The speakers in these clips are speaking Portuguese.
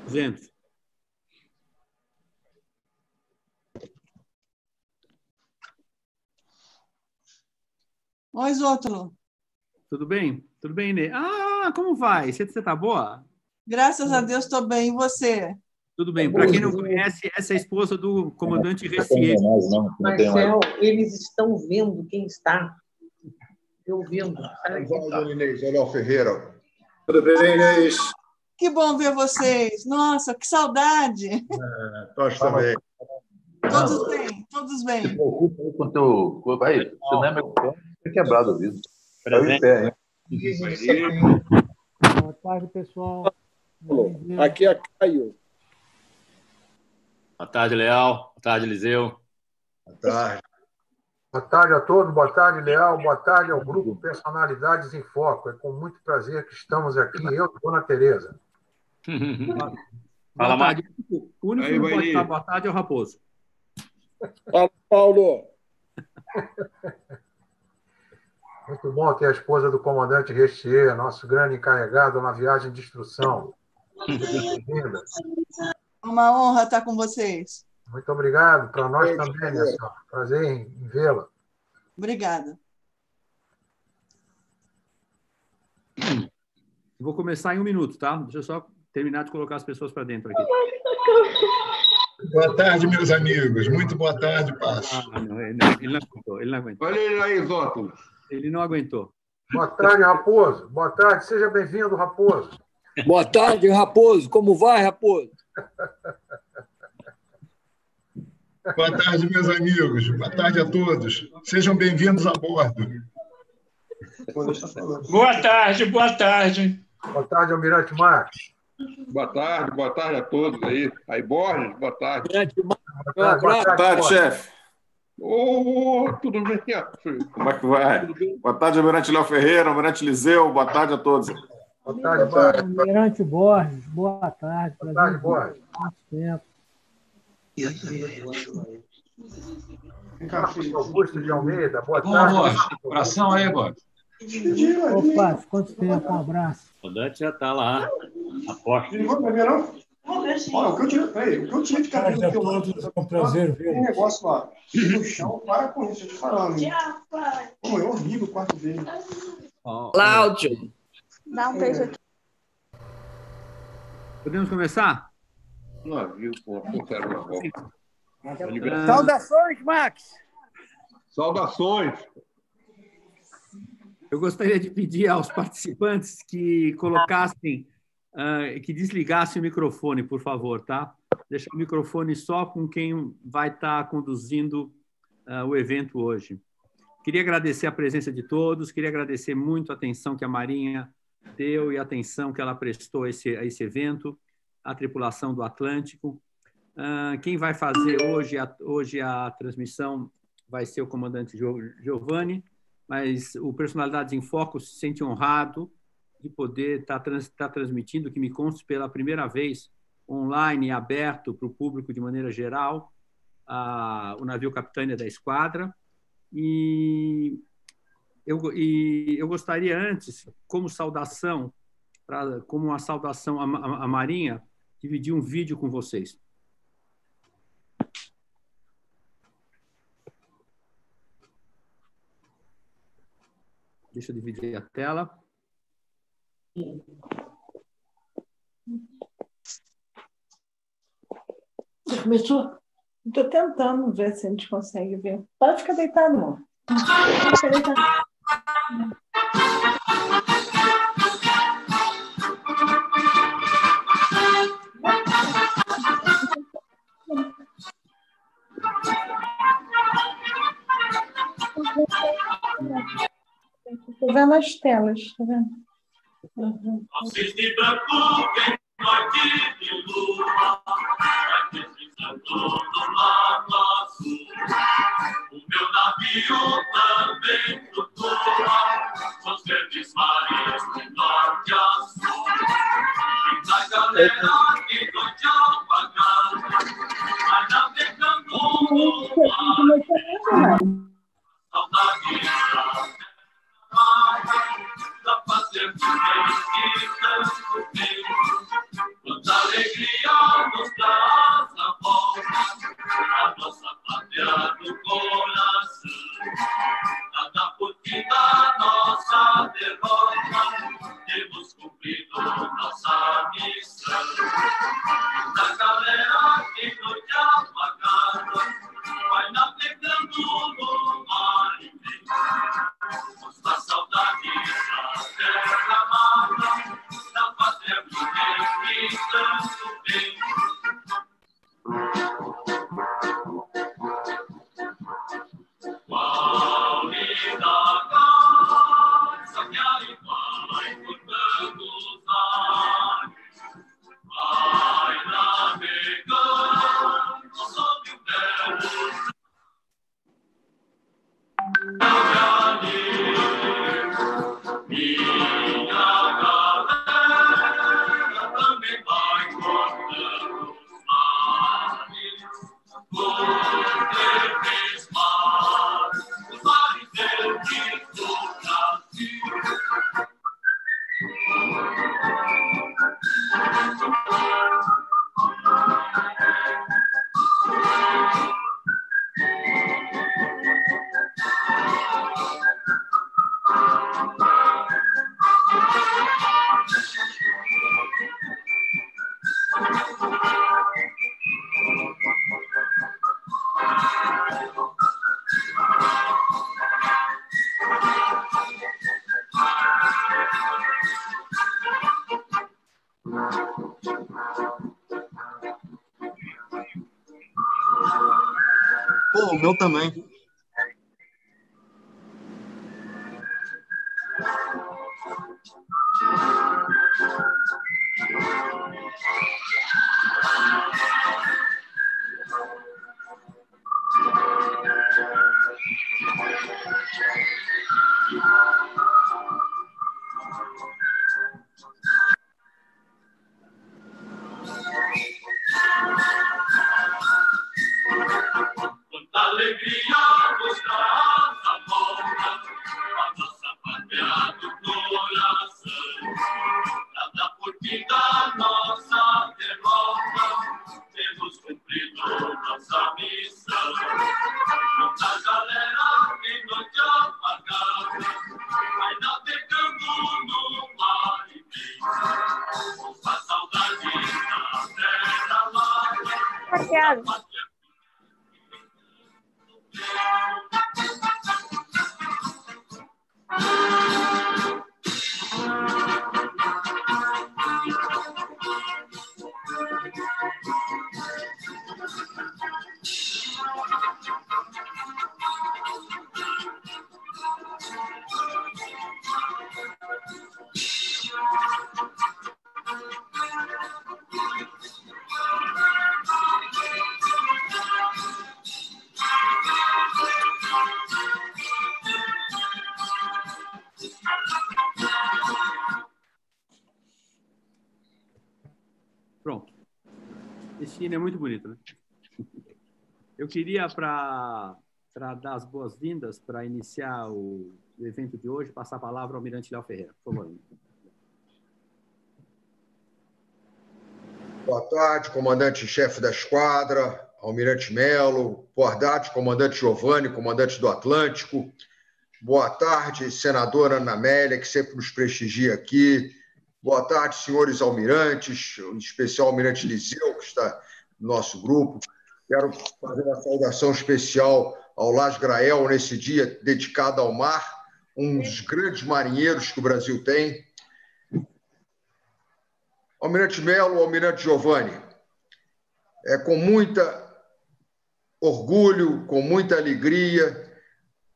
200. Oi, Zótolo. Tudo bem? Tudo bem, Inê? Ah, como vai? Você está boa? Graças a Deus, estou bem. E você? Tudo bem. Para quem não conhece, essa é a esposa do comandante Recife. Marcel, eles estão vendo quem está. Eu vendo. Inês, Olha Ferreira. Tudo bem, Inês? Que bom ver vocês. Nossa, que saudade. Nós também. Todos bem, todos Se bem. preocupa aí com o teu corpo. Aí, se não é meu corpo, tem quebrado o vidro. Presente. Pé, Boa tarde, pessoal. Aqui é Caio. Boa tarde, Leal. Boa tarde, Eliseu. Boa tarde. Boa tarde a todos, boa tarde, Leal, boa tarde ao grupo Personalidades em Foco. É com muito prazer que estamos aqui, eu e Dona Tereza. Fala, Mário. O único que não pode dar boa tarde é o Raposo. Fala, Paulo. Muito bom ter a esposa do comandante Rechier, nosso grande encarregado na viagem de instrução. Bem-vinda. Uma honra estar com vocês. Muito obrigado. Para nós também, minha senhora. Prazer em vê-la. Obrigada. Vou começar em 1 minuto, tá? Deixa eu só terminar de colocar as pessoas para dentro aqui. Boa tarde, meus amigos. Muito boa tarde, Passo. Ele não aguentou. Ele não aguentou. Olha ele aí, Zótolo. Ele não aguentou. Boa tarde, Raposo. Boa tarde. Seja bem-vindo, Raposo. Boa tarde, Raposo. Como vai, Raposo? Boa tarde, meus amigos. Boa tarde a todos. Sejam bem-vindos a bordo. Boa tarde, boa tarde. Boa tarde, Almirante Marques. Boa tarde a todos aí. Aí, Borges, boa tarde. Boa tarde, chefe. Tudo bem? Como é que vai? Boa tarde, Almirante Léo Ferreira, Almirante Eliseu. Boa tarde a todos. Boa tarde, Borges. Almirante Borges, boa tarde. Boa tarde, Borges. Muito tempo. Augusto de Almeida, boa tarde. Borges, coração aí, Borges. Opa, quanto tempo? Um abraço. O Dante já está lá. Aposta. Não vai ver, não? Olha, o que eu tinha de cabelo a todos, é um prazer ver. Tem um negócio lá no chão, para com isso, eu te falando. Pô, é horrível o quarto dele. Cláudio. Dá um beijo aqui. Podemos começar? Saudações, Max. Saudações. Eu gostaria de pedir aos participantes que colocassem, que desligassem o microfone, por favor, tá? Deixar o microfone só com quem vai estar conduzindo o evento hoje. Queria agradecer a presença de todos, queria agradecer muito a atenção que a Marinha deu e a atenção que ela prestou a esse evento, a tripulação do Atlântico. Quem vai fazer hoje a transmissão vai ser o comandante Giovanni, mas o Personalidades em Foco se sente honrado de poder estar transmitindo, que me consta pela primeira vez, online e aberto para o público de maneira geral, o navio Capitânia da Esquadra. E eu gostaria antes, como saudação, como uma saudação à Marinha, dividir um vídeo com vocês. Deixa eu dividir a tela. Você começou? Estou tentando ver se a gente consegue ver. Pode ficar deitado, amor. Pode ficar deitado. Estou vendo as telas, tá vendo? Uhum. Não se preocupem, noite de lua, vai deslizando do lado azul. O meu navio também flutua, os verdes mares de norte a sul. E na galera de noite apagada, vai navegando no mar. Saudade da pátria que tem tanto tempo, quanta alegria tanto bem. Qual linda garça que ali vai cortando os mares, vai navegando sob o belo minha galera também vai cortando os mares, por três mares, os mares verdes do Brasil. Pô, o meu também. Quanta alegria nos traz a volta, a nossa pátria do coração. Nada por fim da nossa derrota, temos cumprido nossa missão. Quanta galera em noite apagada, vai navegando no mar imenso, com a saudade da terra larga. Pronto. Esse hino é muito bonito, né? Eu queria, para dar as boas-vindas, para iniciar o evento de hoje, passar a palavra ao Almirante Léo Ferreira. Por favor. Boa tarde, comandante-chefe da esquadra, Almirante Melo. Boa tarde, comandante Giovanni, comandante do Atlântico. Boa tarde, senadora Ana Amélia, que sempre nos prestigia aqui. Boa tarde, senhores almirantes, em especial o almirante Liseu, que está no nosso grupo. Quero fazer uma saudação especial ao Las Grael, nesse dia dedicado ao mar, um dos grandes marinheiros que o Brasil tem. Almirante Melo, Almirante Giovanni, é com muita orgulho, com muita alegria,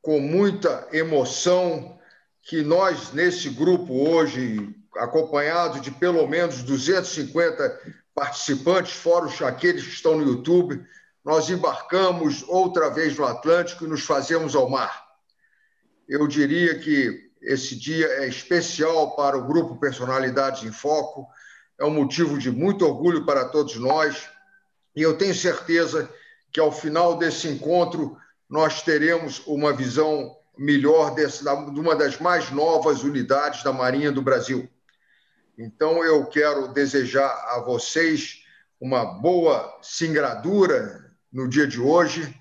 com muita emoção que nós, nesse grupo hoje, acompanhado de pelo menos 250 participantes, fora aqueles que estão no YouTube, nós embarcamos outra vez no Atlântico e nos fazemos ao mar. Eu diria que esse dia é especial para o Grupo Personalidades em Foco, é um motivo de muito orgulho para todos nós, e eu tenho certeza que, ao final desse encontro, nós teremos uma visão melhor de uma das mais novas unidades da Marinha do Brasil. Então, eu quero desejar a vocês uma boa singradura no dia de hoje,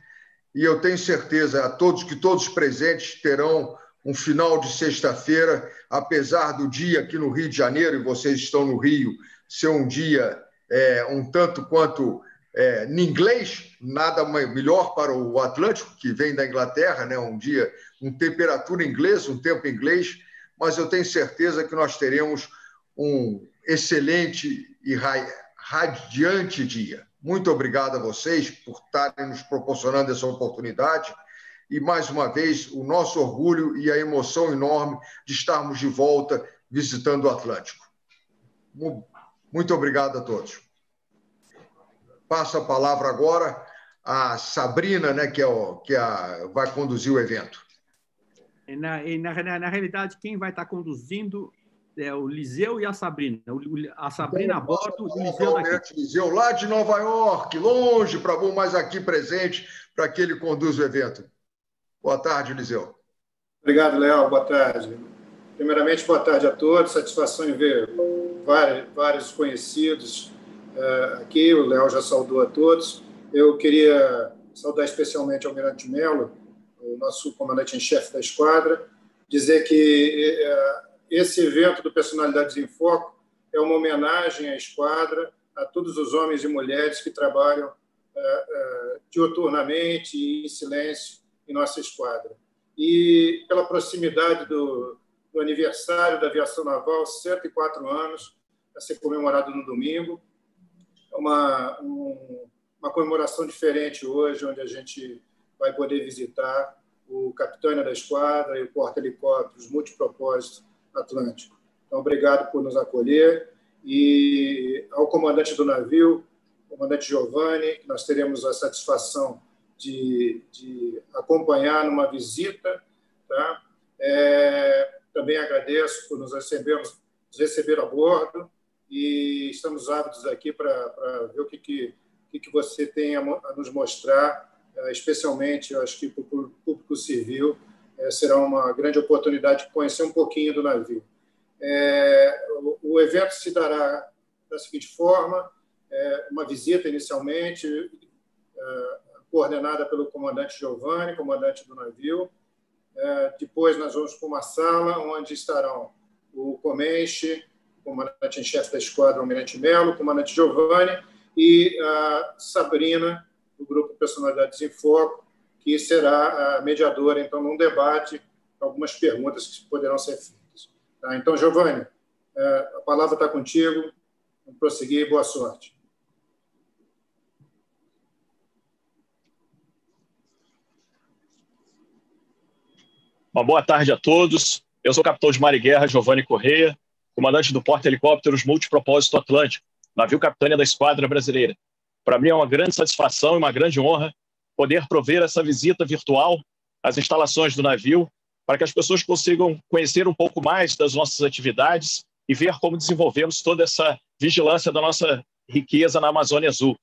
e eu tenho certeza a todos que todos presentes terão um final de sexta-feira, apesar do dia aqui no Rio de Janeiro, e vocês estão no Rio, ser um dia um tanto quanto em inglês, nada melhor para o Atlântico, que vem da Inglaterra, né? Um dia, uma temperatura inglesa, um tempo inglês, mas eu tenho certeza que nós teremos um excelente e radiante dia. Muito obrigado a vocês por estarem nos proporcionando essa oportunidade e, mais uma vez, o nosso orgulho e a emoção enorme de estarmos de volta visitando o Atlântico. Muito obrigado a todos. Passo a palavra agora à Sabrina, né, vai conduzir o evento. Na realidade, quem vai estar conduzindo é o Liseu e a Sabrina. A Sabrina a bordo, o Liseu daqui. Liseu lá de Nova York, longe, para bom, mas aqui presente, para que ele conduza o evento. Boa tarde, Liseu. Obrigado, Léo. Boa tarde. Primeiramente, boa tarde a todos. Satisfação em ver vários conhecidos aqui. O Léo já saudou a todos. Eu queria saudar especialmente o Almirante Melo, o nosso comandante em chefe da esquadra, dizer que esse evento do Personalidades em Foco é uma homenagem à esquadra, a todos os homens e mulheres que trabalham diuturnamente e em silêncio em nossa esquadra. E pela proximidade do aniversário da aviação naval, 104 anos, a ser comemorado no domingo, uma comemoração diferente hoje, onde a gente vai poder visitar o Capitânia da Esquadra e o porta-helicópteros multipropósito Atlântico. Então, obrigado por nos acolher. E ao comandante do navio, o comandante Giovanni, que nós teremos a satisfação de acompanhar numa visita. Tá? Também agradeço por nos receber a bordo e estamos ávidos aqui para ver o que você tem a nos mostrar, especialmente, eu acho que para o público civil será uma grande oportunidade de conhecer um pouquinho do navio. O evento se dará da seguinte forma: uma visita inicialmente, coordenada pelo comandante Giovanni, comandante do navio. Depois nós vamos para uma sala onde estarão o Comenche, comandante em chefe da esquadra, o Almirante Melo, o comandante Giovanni e a Sabrina, do grupo Personalidades em Foco, que será a mediadora, então, num debate, algumas perguntas que poderão ser feitas. Tá? Então, Giovanni, a palavra está contigo. Vamos prosseguir e boa sorte. Uma boa tarde a todos. Eu sou o capitão de mar e guerra Giovanni Correia, comandante do porta-helicópteros multipropósito Atlântico, navio Capitânia da Esquadra Brasileira. Para mim é uma grande satisfação e uma grande honra poder prover essa visita virtual às instalações do navio, para que as pessoas consigam conhecer um pouco mais das nossas atividades e ver como desenvolvemos toda essa vigilância da nossa riqueza na Amazônia Azul.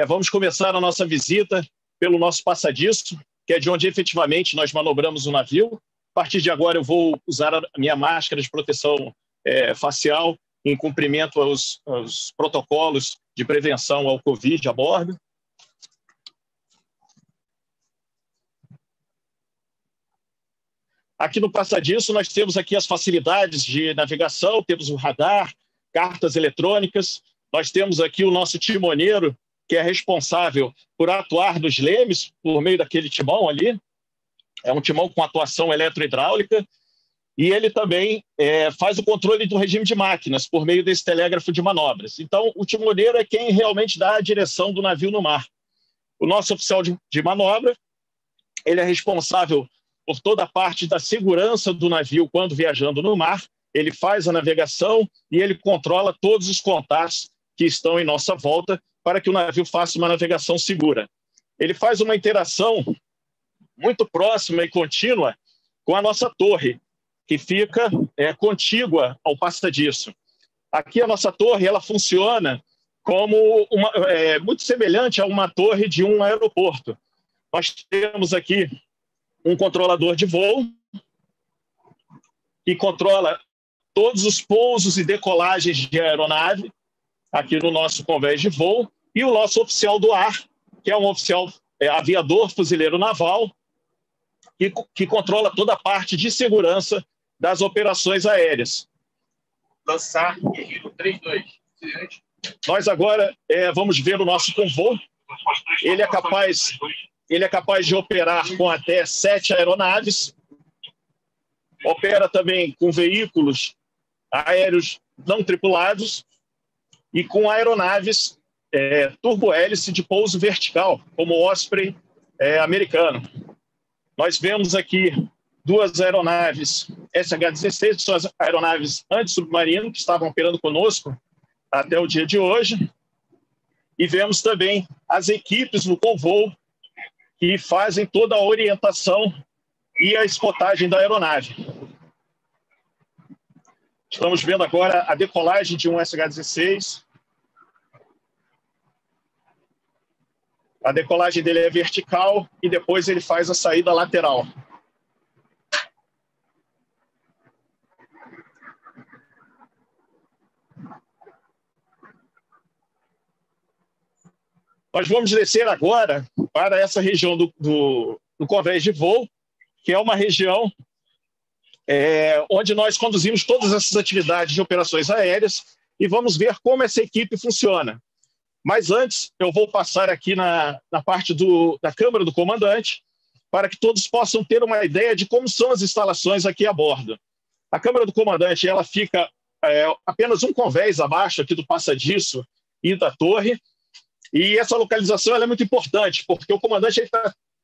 Vamos começar a nossa visita pelo nosso passadiço, que é de onde efetivamente nós manobramos o navio. A partir de agora eu vou usar a minha máscara de proteção facial em cumprimento aos protocolos de prevenção ao Covid a bordo. Aqui no passadiço nós temos aqui as facilidades de navegação, temos o radar, cartas eletrônicas, nós temos aqui o nosso timoneiro, que é responsável por atuar nos lemes por meio daquele timão ali. É um timão com atuação eletrohidráulica, e ele também faz o controle do regime de máquinas por meio desse telégrafo de manobras. Então, o timoneiro é quem realmente dá a direção do navio no mar. O nosso oficial de manobra, ele é responsável por toda a parte da segurança do navio quando viajando no mar, ele faz a navegação e ele controla todos os contatos que estão em nossa volta para que o navio faça uma navegação segura. Ele faz uma interação muito próxima e contínua com a nossa torre, que fica contígua ao passadiço. Aqui a nossa torre ela funciona como muito semelhante a uma torre de um aeroporto. Nós temos aqui um controlador de voo que controla todos os pousos e decolagens de aeronave aqui no nosso convés de voo, e o nosso oficial do ar, que é um oficial aviador fuzileiro naval, que controla toda a parte de segurança das operações aéreas. Lançar Guerreiro 3-2. Nós agora vamos ver o nosso convô. Ele é capaz de operar com até 7 aeronaves. Opera também com veículos aéreos não tripulados e com aeronaves turbohélice de pouso vertical, como o Osprey americano. Nós vemos aqui 2 aeronaves SH-16, que são as aeronaves anti-submarino, que estavam operando conosco até o dia de hoje. E vemos também as equipes no convoo que fazem toda a orientação e a escoltagem da aeronave. Estamos vendo agora a decolagem de um SH-16. A decolagem dele é vertical e depois ele faz a saída lateral. Nós vamos descer agora para essa região do convés de voo, que é uma região onde nós conduzimos todas essas atividades de operações aéreas e vamos ver como essa equipe funciona. Mas antes, eu vou passar aqui na parte da Câmara do Comandante para que todos possam ter uma ideia de como são as instalações aqui a bordo. A Câmara do Comandante ela fica apenas um convés abaixo aqui do passadiço e da torre, e essa localização ela é muito importante, porque o comandante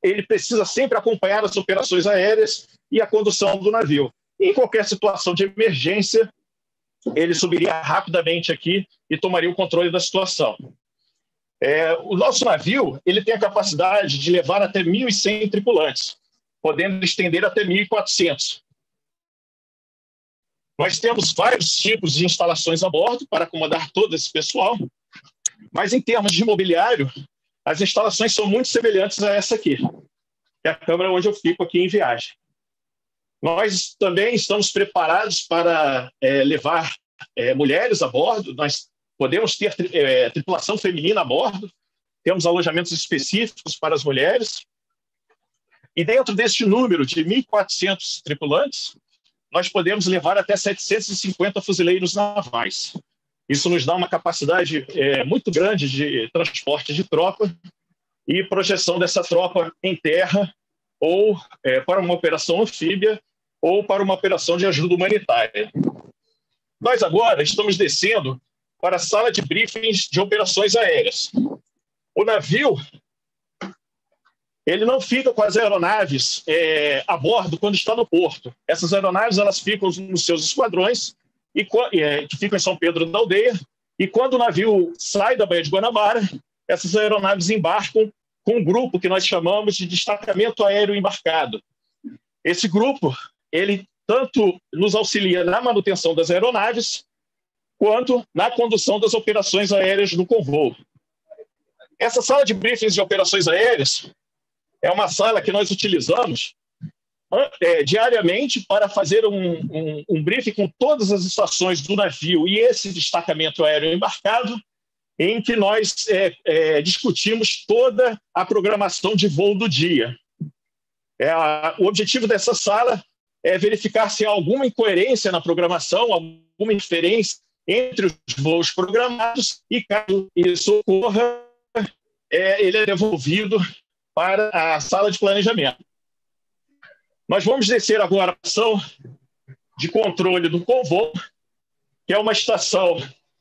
ele precisa sempre acompanhar as operações aéreas e a condução do navio. E em qualquer situação de emergência, ele subiria rapidamente aqui e tomaria o controle da situação. O nosso navio ele tem a capacidade de levar até 1.100 tripulantes, podendo estender até 1.400. Nós temos vários tipos de instalações a bordo para acomodar todo esse pessoal, mas em termos de mobiliário, as instalações são muito semelhantes a essa aqui, que é a câmara onde eu fico aqui em viagem. Nós também estamos preparados para levar mulheres a bordo, nós podemos ter tripulação feminina a bordo, temos alojamentos específicos para as mulheres, e dentro deste número de 1.400 tripulantes, nós podemos levar até 750 fuzileiros navais. Isso nos dá uma capacidade muito grande de transporte de tropa e projeção dessa tropa em terra ou para uma operação anfíbia ou para uma operação de ajuda humanitária. Nós agora estamos descendo para a sala de briefings de operações aéreas. O navio ele não fica com as aeronaves a bordo quando está no porto. Essas aeronaves elas ficam nos seus esquadrões, que ficam em São Pedro da Aldeia, e quando o navio sai da Baía de Guanabara, essas aeronaves embarcam com um grupo que nós chamamos de destacamento aéreo embarcado. Esse grupo, ele tanto nos auxilia na manutenção das aeronaves, quanto na condução das operações aéreas no convoo. Essa sala de briefings de operações aéreas é uma sala que nós utilizamos diariamente para fazer um briefing com todas as estações do navio e esse destacamento aéreo embarcado, em que nós discutimos toda a programação de voo do dia. O objetivo dessa sala é verificar se há alguma incoerência na programação, alguma diferença entre os voos programados e, caso isso ocorra, ele é devolvido para a sala de planejamento. Nós vamos descer agora a estação de controle do convoo, que é uma estação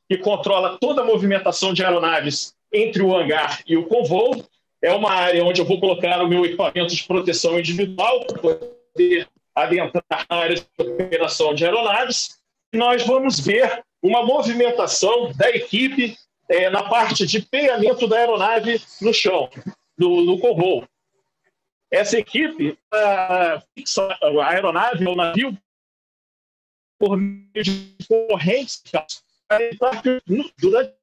que controla toda a movimentação de aeronaves entre o hangar e o convoo. É uma área onde eu vou colocar o meu equipamento de proteção individual para poder adentrar na área de operação de aeronaves. E nós vamos ver uma movimentação da equipe na parte de pegamento da aeronave no chão, no convoo. Essa equipe fixa a aeronave ou o navio por meio de correntes para evitar que durante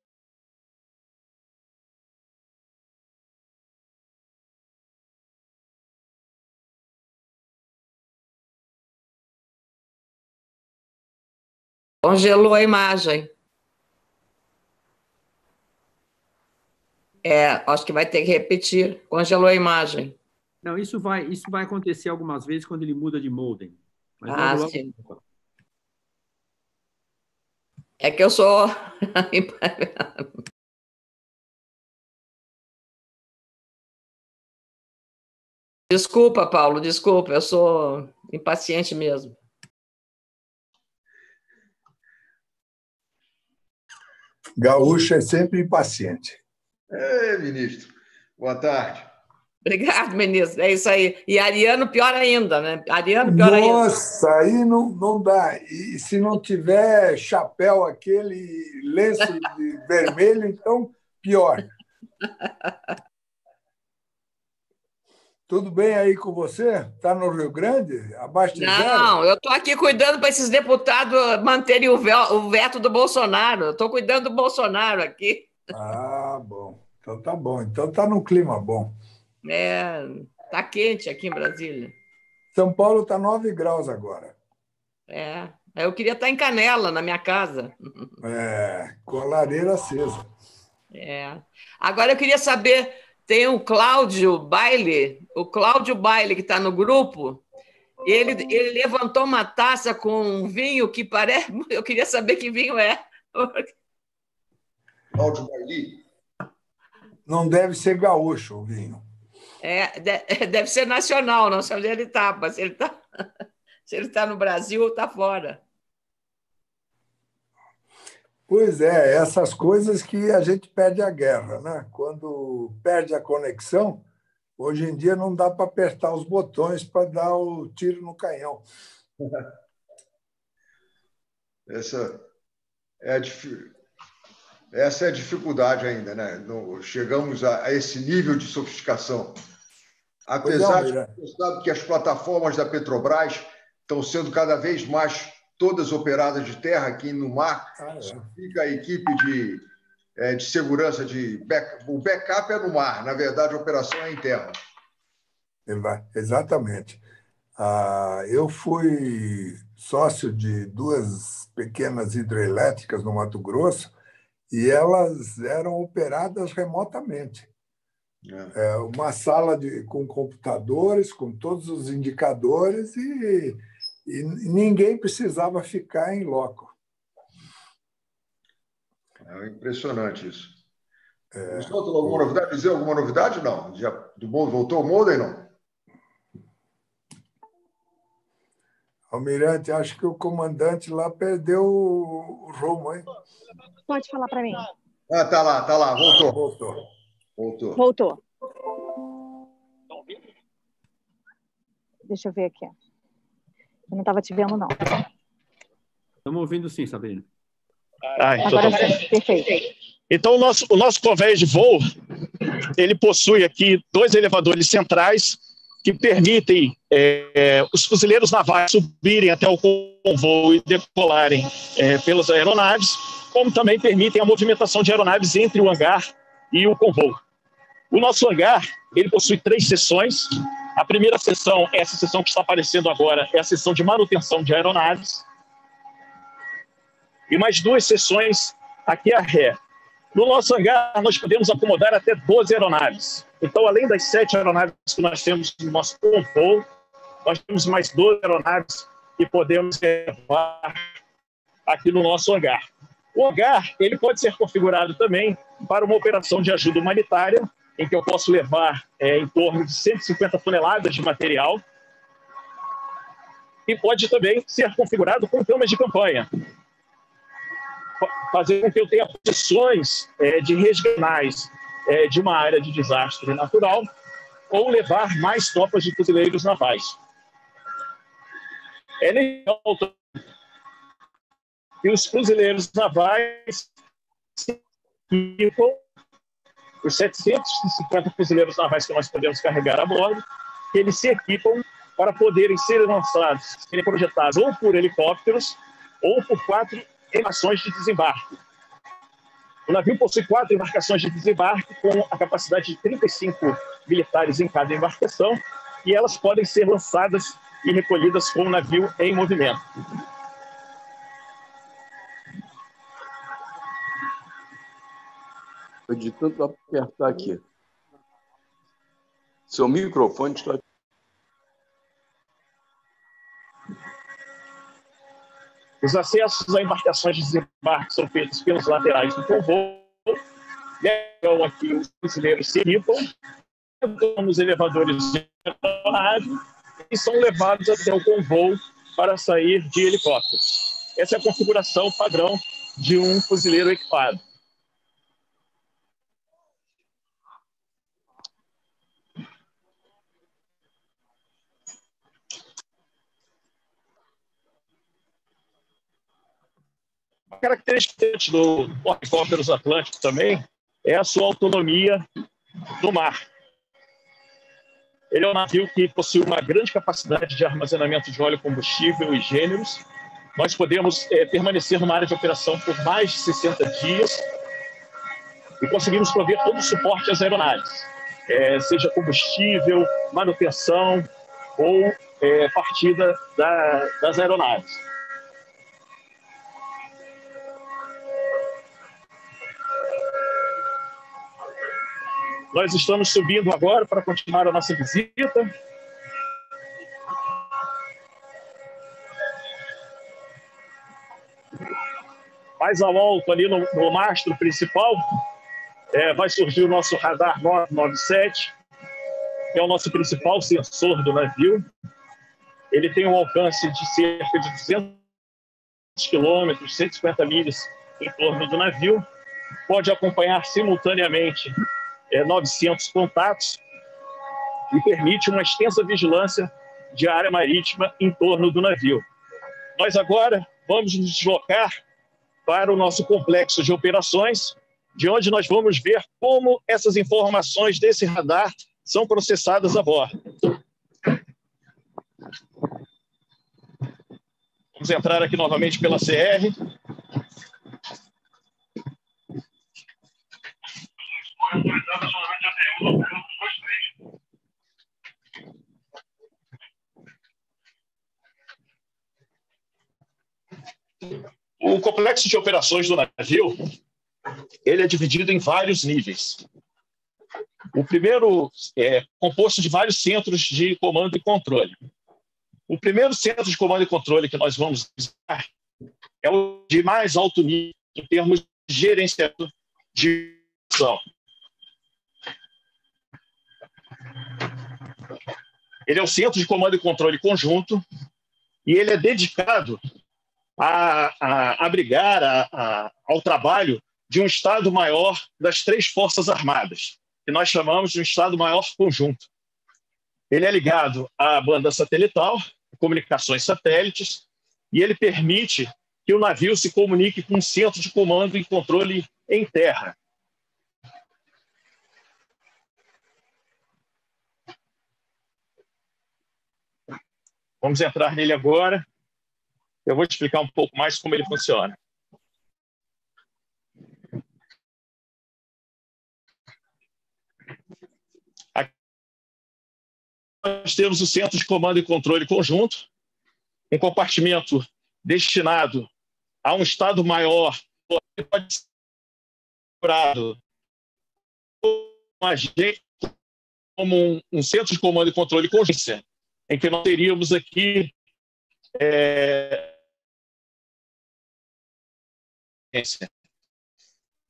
Congelou a imagem. Acho que vai ter que repetir. Congelou a imagem. Não, isso vai acontecer algumas vezes quando ele muda de modem. Mas logo... Sim. É que eu sou... Desculpa, Paulo, desculpa, eu sou impaciente mesmo. Gaúcho é sempre impaciente. Ministro, boa tarde. Obrigado, ministro. É isso aí. E Ariano, pior ainda, né? Ariano, pior ainda. Nossa, aí não dá. E se não tiver chapéu, aquele lenço de vermelho, então pior. Tudo bem aí com você? Está no Rio Grande? Abaixo de zero? Não, eu estou aqui cuidando para esses deputados manterem o veto do Bolsonaro. Eu estou cuidando do Bolsonaro aqui. Ah, bom. Então tá bom. Então tá num clima bom. Tá quente aqui em Brasília. São Paulo está 9 graus agora. Eu queria estar em Canela, na minha casa. Com a lareira acesa. Agora eu queria saber, tem o Cláudio Baile que está no grupo, ele levantou uma taça com um vinho que parece... Eu queria saber que vinho é. Cláudio Baile? Não deve ser gaúcho o vinho. Deve ser nacional, não sei onde ele está, mas se ele está no Brasil ou está fora. Pois é, essas coisas que a gente perde a guerra, né? Quando perde a conexão, hoje em dia não dá para apertar os botões para dar o tiro no canhão. Essa é a dificuldade ainda, né? Chegamos a esse nível de sofisticação. Apesar de que você sabe que as plataformas da Petrobras estão sendo cada vez mais todas operadas de terra aqui no mar, fica a equipe de segurança o backup é no mar, na verdade a operação é em terra. Exatamente. Eu fui sócio de 2 pequenas hidrelétricas no Mato Grosso e elas eram operadas remotamente. Uma sala com computadores, com todos os indicadores e ninguém precisava ficar em loco. É impressionante isso. Alguma novidade? Dizer alguma novidade? Não. Voltou o Molden, não? Almirante, acho que o comandante lá perdeu o rumo, hein? Pode falar para mim. Tá lá. Voltou. Deixa eu ver aqui. Eu não estava te vendo, não. Estamos ouvindo sim, Sabrina. Agora sim, perfeito. Então, o nosso convés de voo, ele possui aqui 2 elevadores centrais que permitem os fuzileiros navais subirem até o convoo e decolarem pelas aeronaves, como também permitem a movimentação de aeronaves entre o hangar e o convoo. O nosso hangar, ele possui 3 seções. A primeira seção, essa seção que está aparecendo agora, é a seção de manutenção de aeronaves. E mais 2 seções aqui a ré. No nosso hangar, nós podemos acomodar até 12 aeronaves. Então, além das 7 aeronaves que nós temos no nosso convoo, nós temos mais 12 aeronaves que podemos levar aqui no nosso hangar. O hangar, ele pode ser configurado também para uma operação de ajuda humanitária, em que eu posso levar em torno de 150 toneladas de material, e pode também ser configurado com camas de campanha, fazer com que eu tenha posições de regionais de uma área de desastre natural, ou levar mais tropas de fuzileiros navais. É legal que os fuzileiros navais se equipam, os 750 fuzileiros navais que nós podemos carregar a bordo, que eles se equipam para poderem ser lançados, serem projetados ou por helicópteros ou por 4 embarcações de desembarque. O navio possui 4 embarcações de desembarque com a capacidade de 35 militares em cada embarcação, e elas podem ser lançadas e recolhidas com o navio em movimento. De tanto apertar aqui. Seu microfone está... Os acessos a embarcações de desembarque são feitos pelos laterais do convô. Então, aqui os fuzileiros se equipam, entram nos elevadores de aeronave e são levados até o convô para sair de helicópteros. Essa é a configuração padrão de um fuzileiro equipado. característica do Porta-Cópteros Atlântico também é a sua autonomia no mar. Ele é um navio que possui uma grande capacidade de armazenamento de óleo, combustível e gêneros. Nós podemos permanecer numa área de operação por mais de 60 dias e conseguimos prover todo o suporte às aeronaves, seja combustível, manutenção ou partida das aeronaves. Nós estamos subindo agora para continuar a nossa visita. Mais ao alto, ali no mastro principal, vai surgir o nosso radar 997, que é o nosso principal sensor do navio. Ele tem um alcance de cerca de 200 quilômetros, 150 milhas em torno do navio. Pode acompanhar simultaneamente 900 contatos e permite uma extensa vigilância de área marítima em torno do navio. Nós agora vamos nos deslocar para o nosso complexo de operações, de onde nós vamos ver como essas informações desse radar são processadas a bordo. Vamos entrar aqui novamente pela CR. O complexo de operações do navio, ele é dividido em vários níveis. O primeiro é composto de vários centros de comando e controle. O primeiro centro de comando e controle que nós vamos visitar é o de mais alto nível em termos de gerenciamento de ação. Ele é o centro de comando e controle conjunto e ele é dedicado a abrigar ao trabalho de um Estado-Maior das 3 Forças Armadas, que nós chamamos de um Estado-Maior conjunto. Ele é ligado à banda satelital, comunicações satélites, e ele permite que o navio se comunique com um centro de comando e controle em terra. Vamos entrar nele agora. Eu vou te explicar um pouco mais como ele funciona. Aqui nós temos o Centro de Comando e Controle Conjunto, um compartimento destinado a um Estado-Maior que pode ser procurado como um Centro de Comando e Controle Conjunto, em que nós teríamos aqui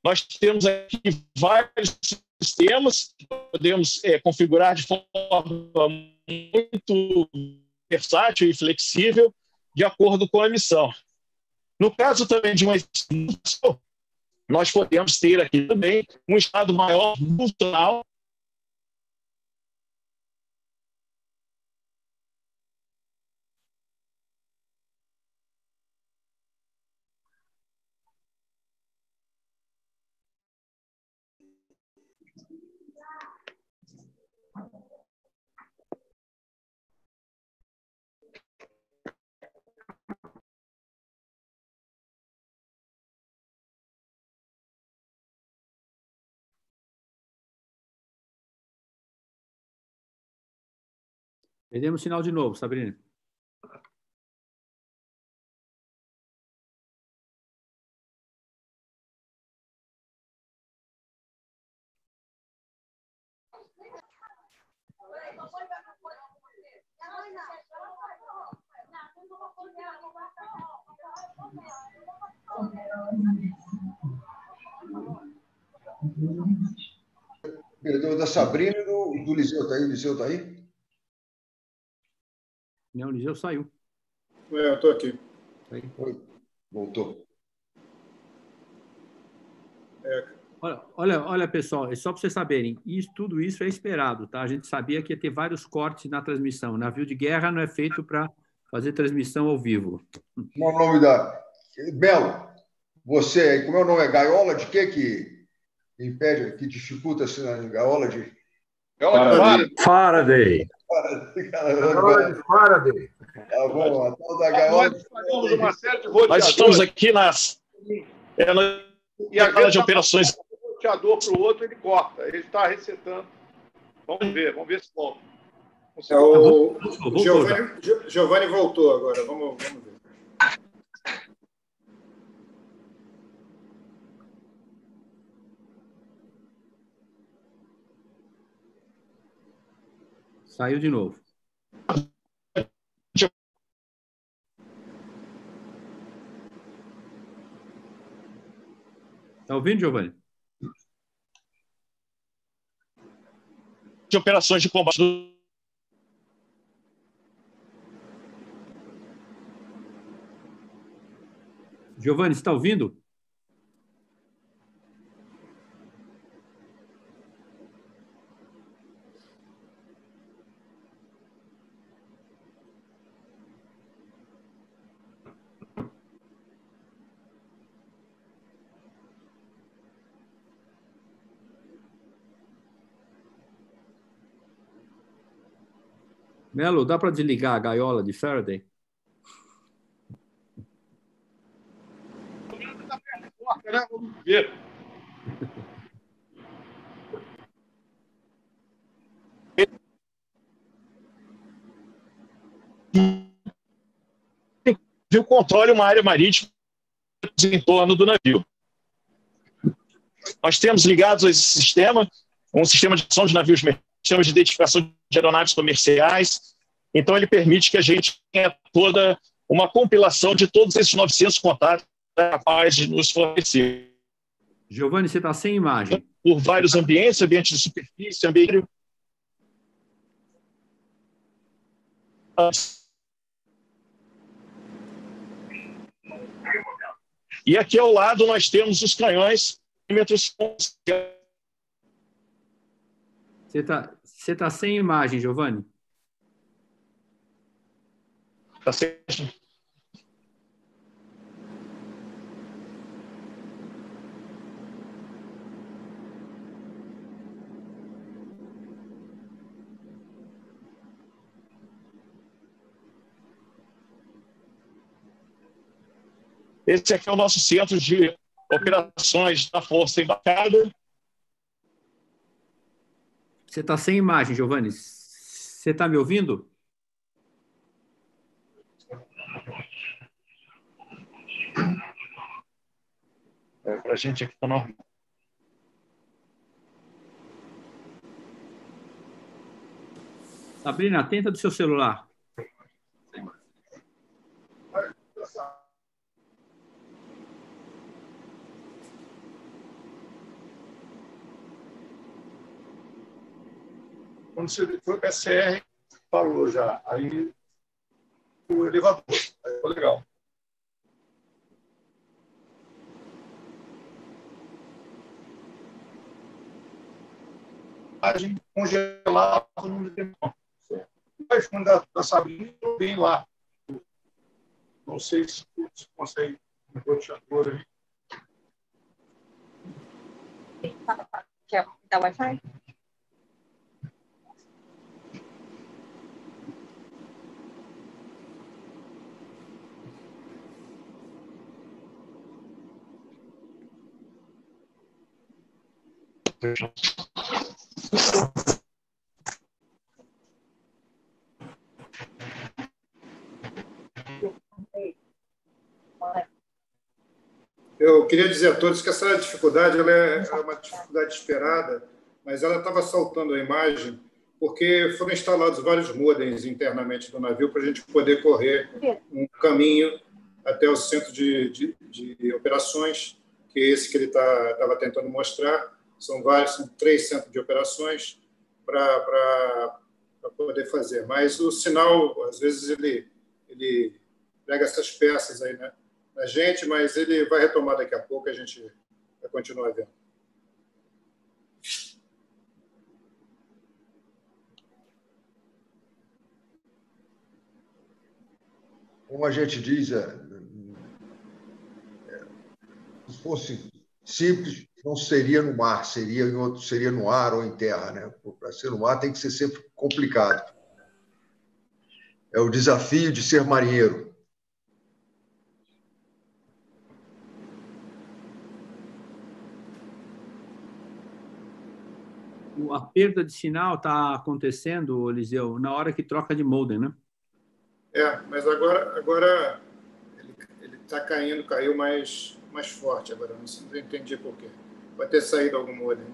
nós temos aqui vários sistemas que podemos configurar de forma muito versátil e flexível de acordo com a missão. No caso também de uma missão, nós podemos ter aqui também um Estado-Maior multinacional Perdemos o sinal de novo, Sabrina. Perdão, da Sabrina e do Liseu. Está aí? O Liseu está aí? Não, o Liseu saiu. Eu estou aqui. Oi. Voltou. Olha, pessoal, é só para vocês saberem, tudo isso é esperado, tá? A gente sabia que ia ter vários cortes na transmissão. O navio de guerra não é feito para fazer transmissão ao vivo. Uma novidade. Belo, Você aí, como é o nome? É gaiola de quê que impede, que dificulta essa gaiola de... Faraday. Gaiola de Faraday. Tá bom, a tal da gaiola de Faraday. Uma série de roteadores. Nós estamos aqui na sala de operações. Um roteador para o outro, ele corta. Ele está resetando. Vamos ver se volta. Voltou. Giovanni voltou agora. Vamos ver. Saiu de novo. Está ouvindo, Giovanni? De operações de combate. Giovanni, você está ouvindo? Melo, dá para desligar a gaiola de Faraday? Vamos ver. O controle uma área marítima em torno do navio. Nós temos ligados a esse sistema um sistema de ação de navios, sistema de identificação de aeronaves comerciais. Então, ele permite que a gente tenha toda uma compilação de todos esses 900 contatos capazes de nos fornecer. Giovanni, você está sem imagem. Por vários ambientes, ambiente de superfície, ambiente... E aqui ao lado nós temos os canhões. Você tá sem imagem, Giovanni. Está certo. Esse aqui é o nosso centro de operações da Força Embarcada. Você está sem imagem, Giovanni. Você está me ouvindo? Para a gente aqui está normal. Sabrina, atenta do seu celular. Quando você foi para a SR, parou já. Aí o elevador. Aí ficou legal. A gente congelava no limão. Mas quando a Sabrina vem lá. Não sei se você consegue um roteador aí. Quer dar Wi-Fi? Eu queria dizer a todos que essa dificuldade ela é uma dificuldade esperada, mas ela estava saltando a imagem porque foram instalados vários modems internamente do navio para a gente poder correr um caminho até o centro de operações, que é esse que ele estava tentando mostrar. São 3 centros de operações para poder fazer. Mas o sinal, às vezes, ele pega essas peças aí, né, na gente, mas ele vai retomar daqui a pouco, a gente vai continuar vendo. Como a gente diz, fosse simples, não seria no mar, seria no ar ou em terra, né? Para ser no mar tem que ser sempre complicado. É o desafio de ser marinheiro. A perda de sinal está acontecendo, Eliseu, na hora que troca de modem, né? Mas agora ele está caindo, caiu mais forte agora. Não entendi por quê. Pode ter saído algum modem.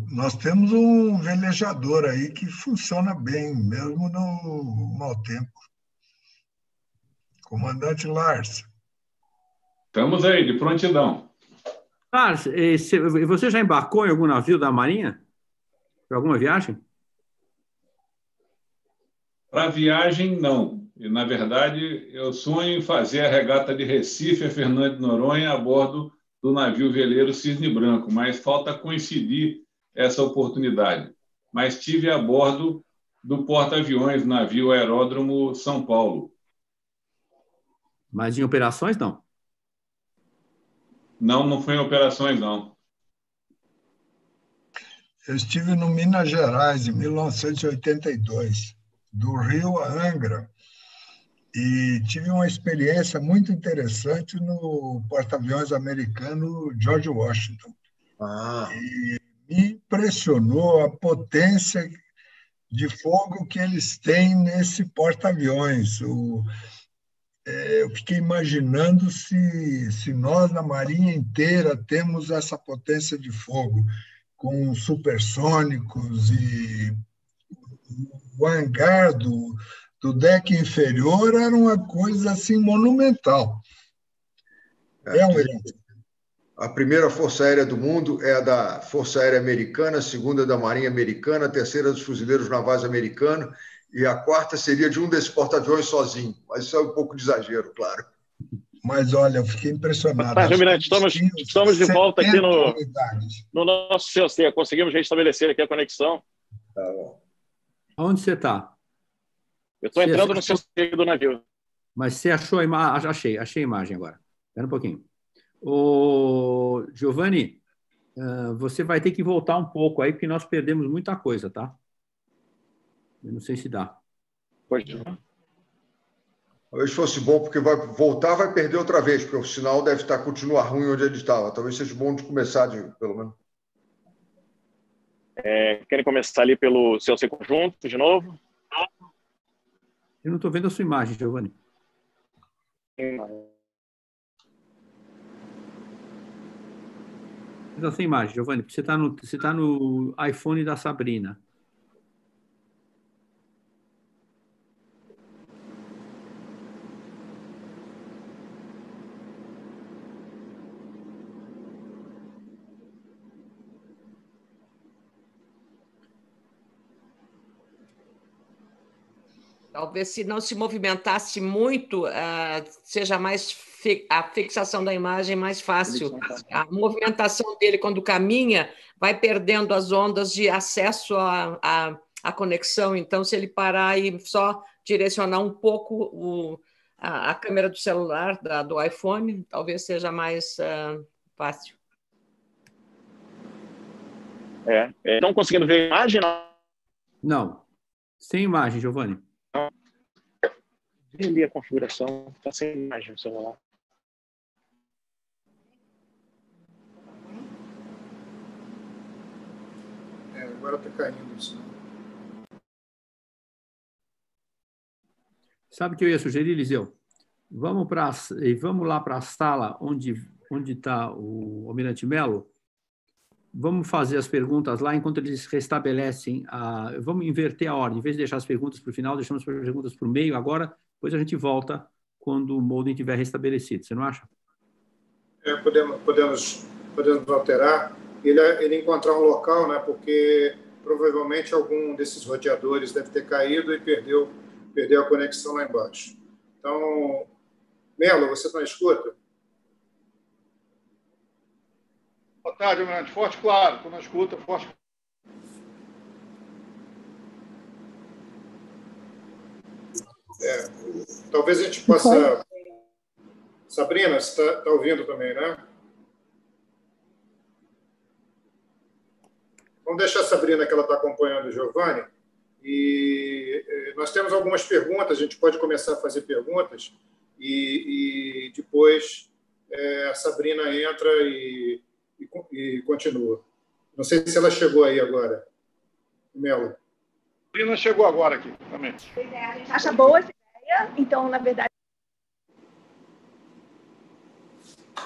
Nós temos um velejador aí que funciona bem, mesmo no mau tempo. Comandante Lars. Estamos aí, de prontidão. Lars, você já embarcou em algum navio da Marinha? Para alguma viagem? Para viagem, não. E, na verdade, eu sonho em fazer a regata de Recife a Fernando de Noronha a bordo do navio veleiro Cisne Branco, mas falta coincidir essa oportunidade. Mas estive a bordo do porta-aviões, navio Aeródromo São Paulo. Mas em operações, não? Não foi em operações, não. Eu estive no Minas Gerais, em 1982, do Rio a Angra, e tive uma experiência muito interessante no porta-aviões americano George Washington. E me impressionou a potência de fogo que eles têm nesse porta-aviões. Eu fiquei imaginando se nós, na Marinha inteira, temos essa potência de fogo, com supersônicos, e o hangar do deck inferior era uma coisa assim monumental. A primeira Força Aérea do mundo é a da Força Aérea Americana, a segunda da Marinha Americana, a terceira dos Fuzileiros Navais Americanos, e a quarta seria de um desses porta-aviões sozinho. Mas isso é um pouco de exagero, claro. Mas, olha, eu fiquei impressionado. Tá, Almirante, estamos de volta aqui no nosso COC. Conseguimos restabelecer aqui a conexão. Tá bom. Onde você está? Eu estou entrando no COC do navio. Mas você achou a imagem? Achei a imagem agora. Espera um pouquinho. Ô, Giovanni, você vai ter que voltar um pouco aí, porque nós perdemos muita coisa, tá? Eu não sei se dá. Pode não. Talvez fosse bom, porque vai voltar, vai perder outra vez, porque o sinal deve continuar ruim onde ele estava. Talvez seja bom de começar, pelo menos. Querem começar ali pelo COC conjunto, de novo? Eu não estou vendo a sua imagem, Giovanni. Não sem imagem, Giovanni. Você está no iPhone da Sabrina. Talvez, se não se movimentasse muito, seja mais a fixação da imagem mais fácil. A movimentação dele, quando caminha, vai perdendo as ondas de acesso à conexão. Então, se ele parar e só direcionar um pouco a câmera do celular, do iPhone, talvez seja mais fácil. Estão conseguindo ver a imagem? Não. Sem imagem, Giovanni. Vê ali a configuração, está sem imagem no celular. Agora está caindo isso. Sabe o que eu ia sugerir, Eliseu? Vamos lá para a sala onde está o Almirante Melo. Vamos fazer as perguntas lá enquanto eles restabelecem. Vamos inverter a ordem. Em vez de deixar as perguntas para o final, deixamos as perguntas para o meio agora. Depois a gente volta quando o modem estiver restabelecido. Você não acha? Podemos alterar. Ele encontrar um local, né? Porque provavelmente algum desses roteadores deve ter caído e perdeu a conexão lá embaixo. Então, Melo, você está na escuta? Boa tarde, Almirante. Forte, claro. Estou na escuta, forte. Talvez a gente possa... Sabrina, você está ouvindo também, né? Vamos deixar a Sabrina, que ela está acompanhando o Giovanni. E nós temos algumas perguntas, a gente pode começar a fazer perguntas e depois a Sabrina entra e continua. Não sei se ela chegou aí agora. Melo. Sabrina chegou agora aqui também. A gente acha boa essa ideia, então, na verdade...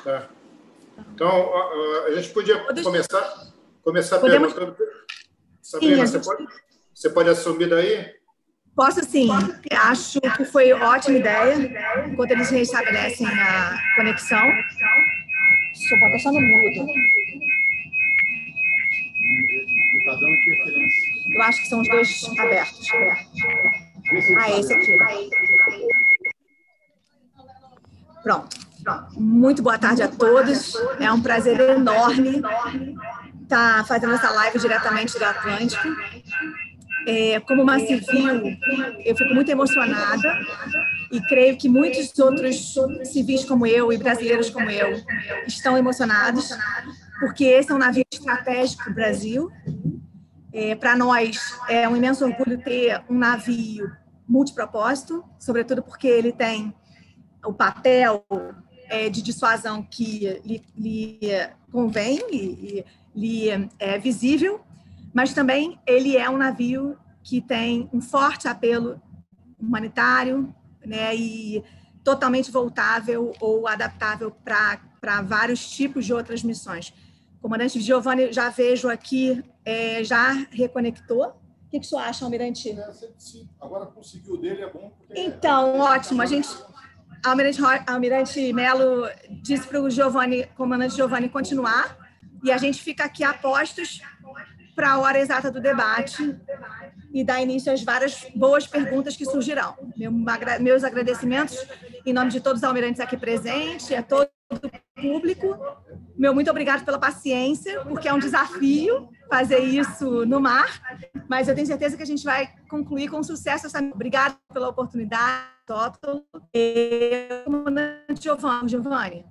Tá. Então, a gente podia começar perguntando... Sabrina, você pode assumir daí? Posso sim. Acho que foi ótima ideia. Enquanto eles restabelecem a conexão. Deixa eu botar só no mudo. Eu acho que são os dois abertos. Esse aqui. Pronto. Muito boa tarde a todos. É um prazer enorme estar fazendo essa live diretamente do Atlântico. Como uma civil, eu fico muito emocionada e creio que muitos outros civis como eu e brasileiros como eu estão emocionados, porque esse é um navio estratégico do Brasil. Para nós, é um imenso orgulho ter um navio multipropósito, sobretudo porque ele tem o papel de dissuasão que lhe convém e lhe é visível, mas também ele é um navio que tem um forte apelo humanitário, né, e totalmente voltável ou adaptável para vários tipos de outras missões. O comandante Giovanni, já vejo aqui, já reconectou. O que o senhor acha, Almirante? Agora conseguiu o dele, é bom. Então, ótimo. Almirante Melo disse para o comandante Giovanni continuar, e a gente fica aqui a postos para a hora exata do debate e dar início às várias boas perguntas que surgirão. Meus agradecimentos em nome de todos os almirantes aqui presentes, a todo o público. Muito obrigado pela paciência, porque é um desafio fazer isso no mar, mas eu tenho certeza que a gente vai concluir com sucesso essa. Obrigada pela oportunidade, Tótolo. Comandante Giovanni.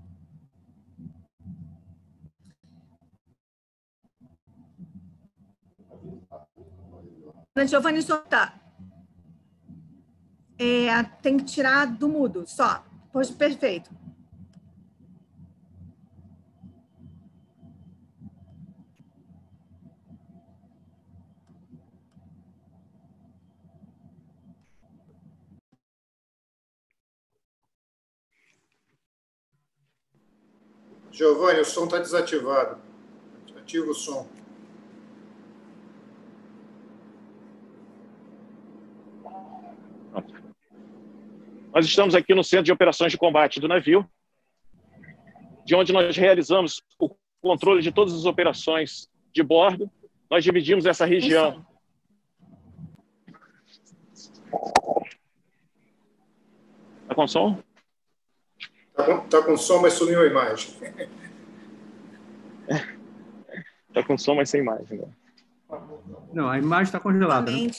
Giovanni, tá. Tem que tirar do mudo, só. Pois, perfeito. Giovanni, o som está desativado. Ativa o som. Nós estamos aqui no Centro de Operações de Combate do navio, de onde nós realizamos o controle de todas as operações de bordo. Nós dividimos essa região. Está com som? Está com som, mas sumiu a imagem. Está com som, mas sem imagem. Né? Não, a imagem está congelada. Né?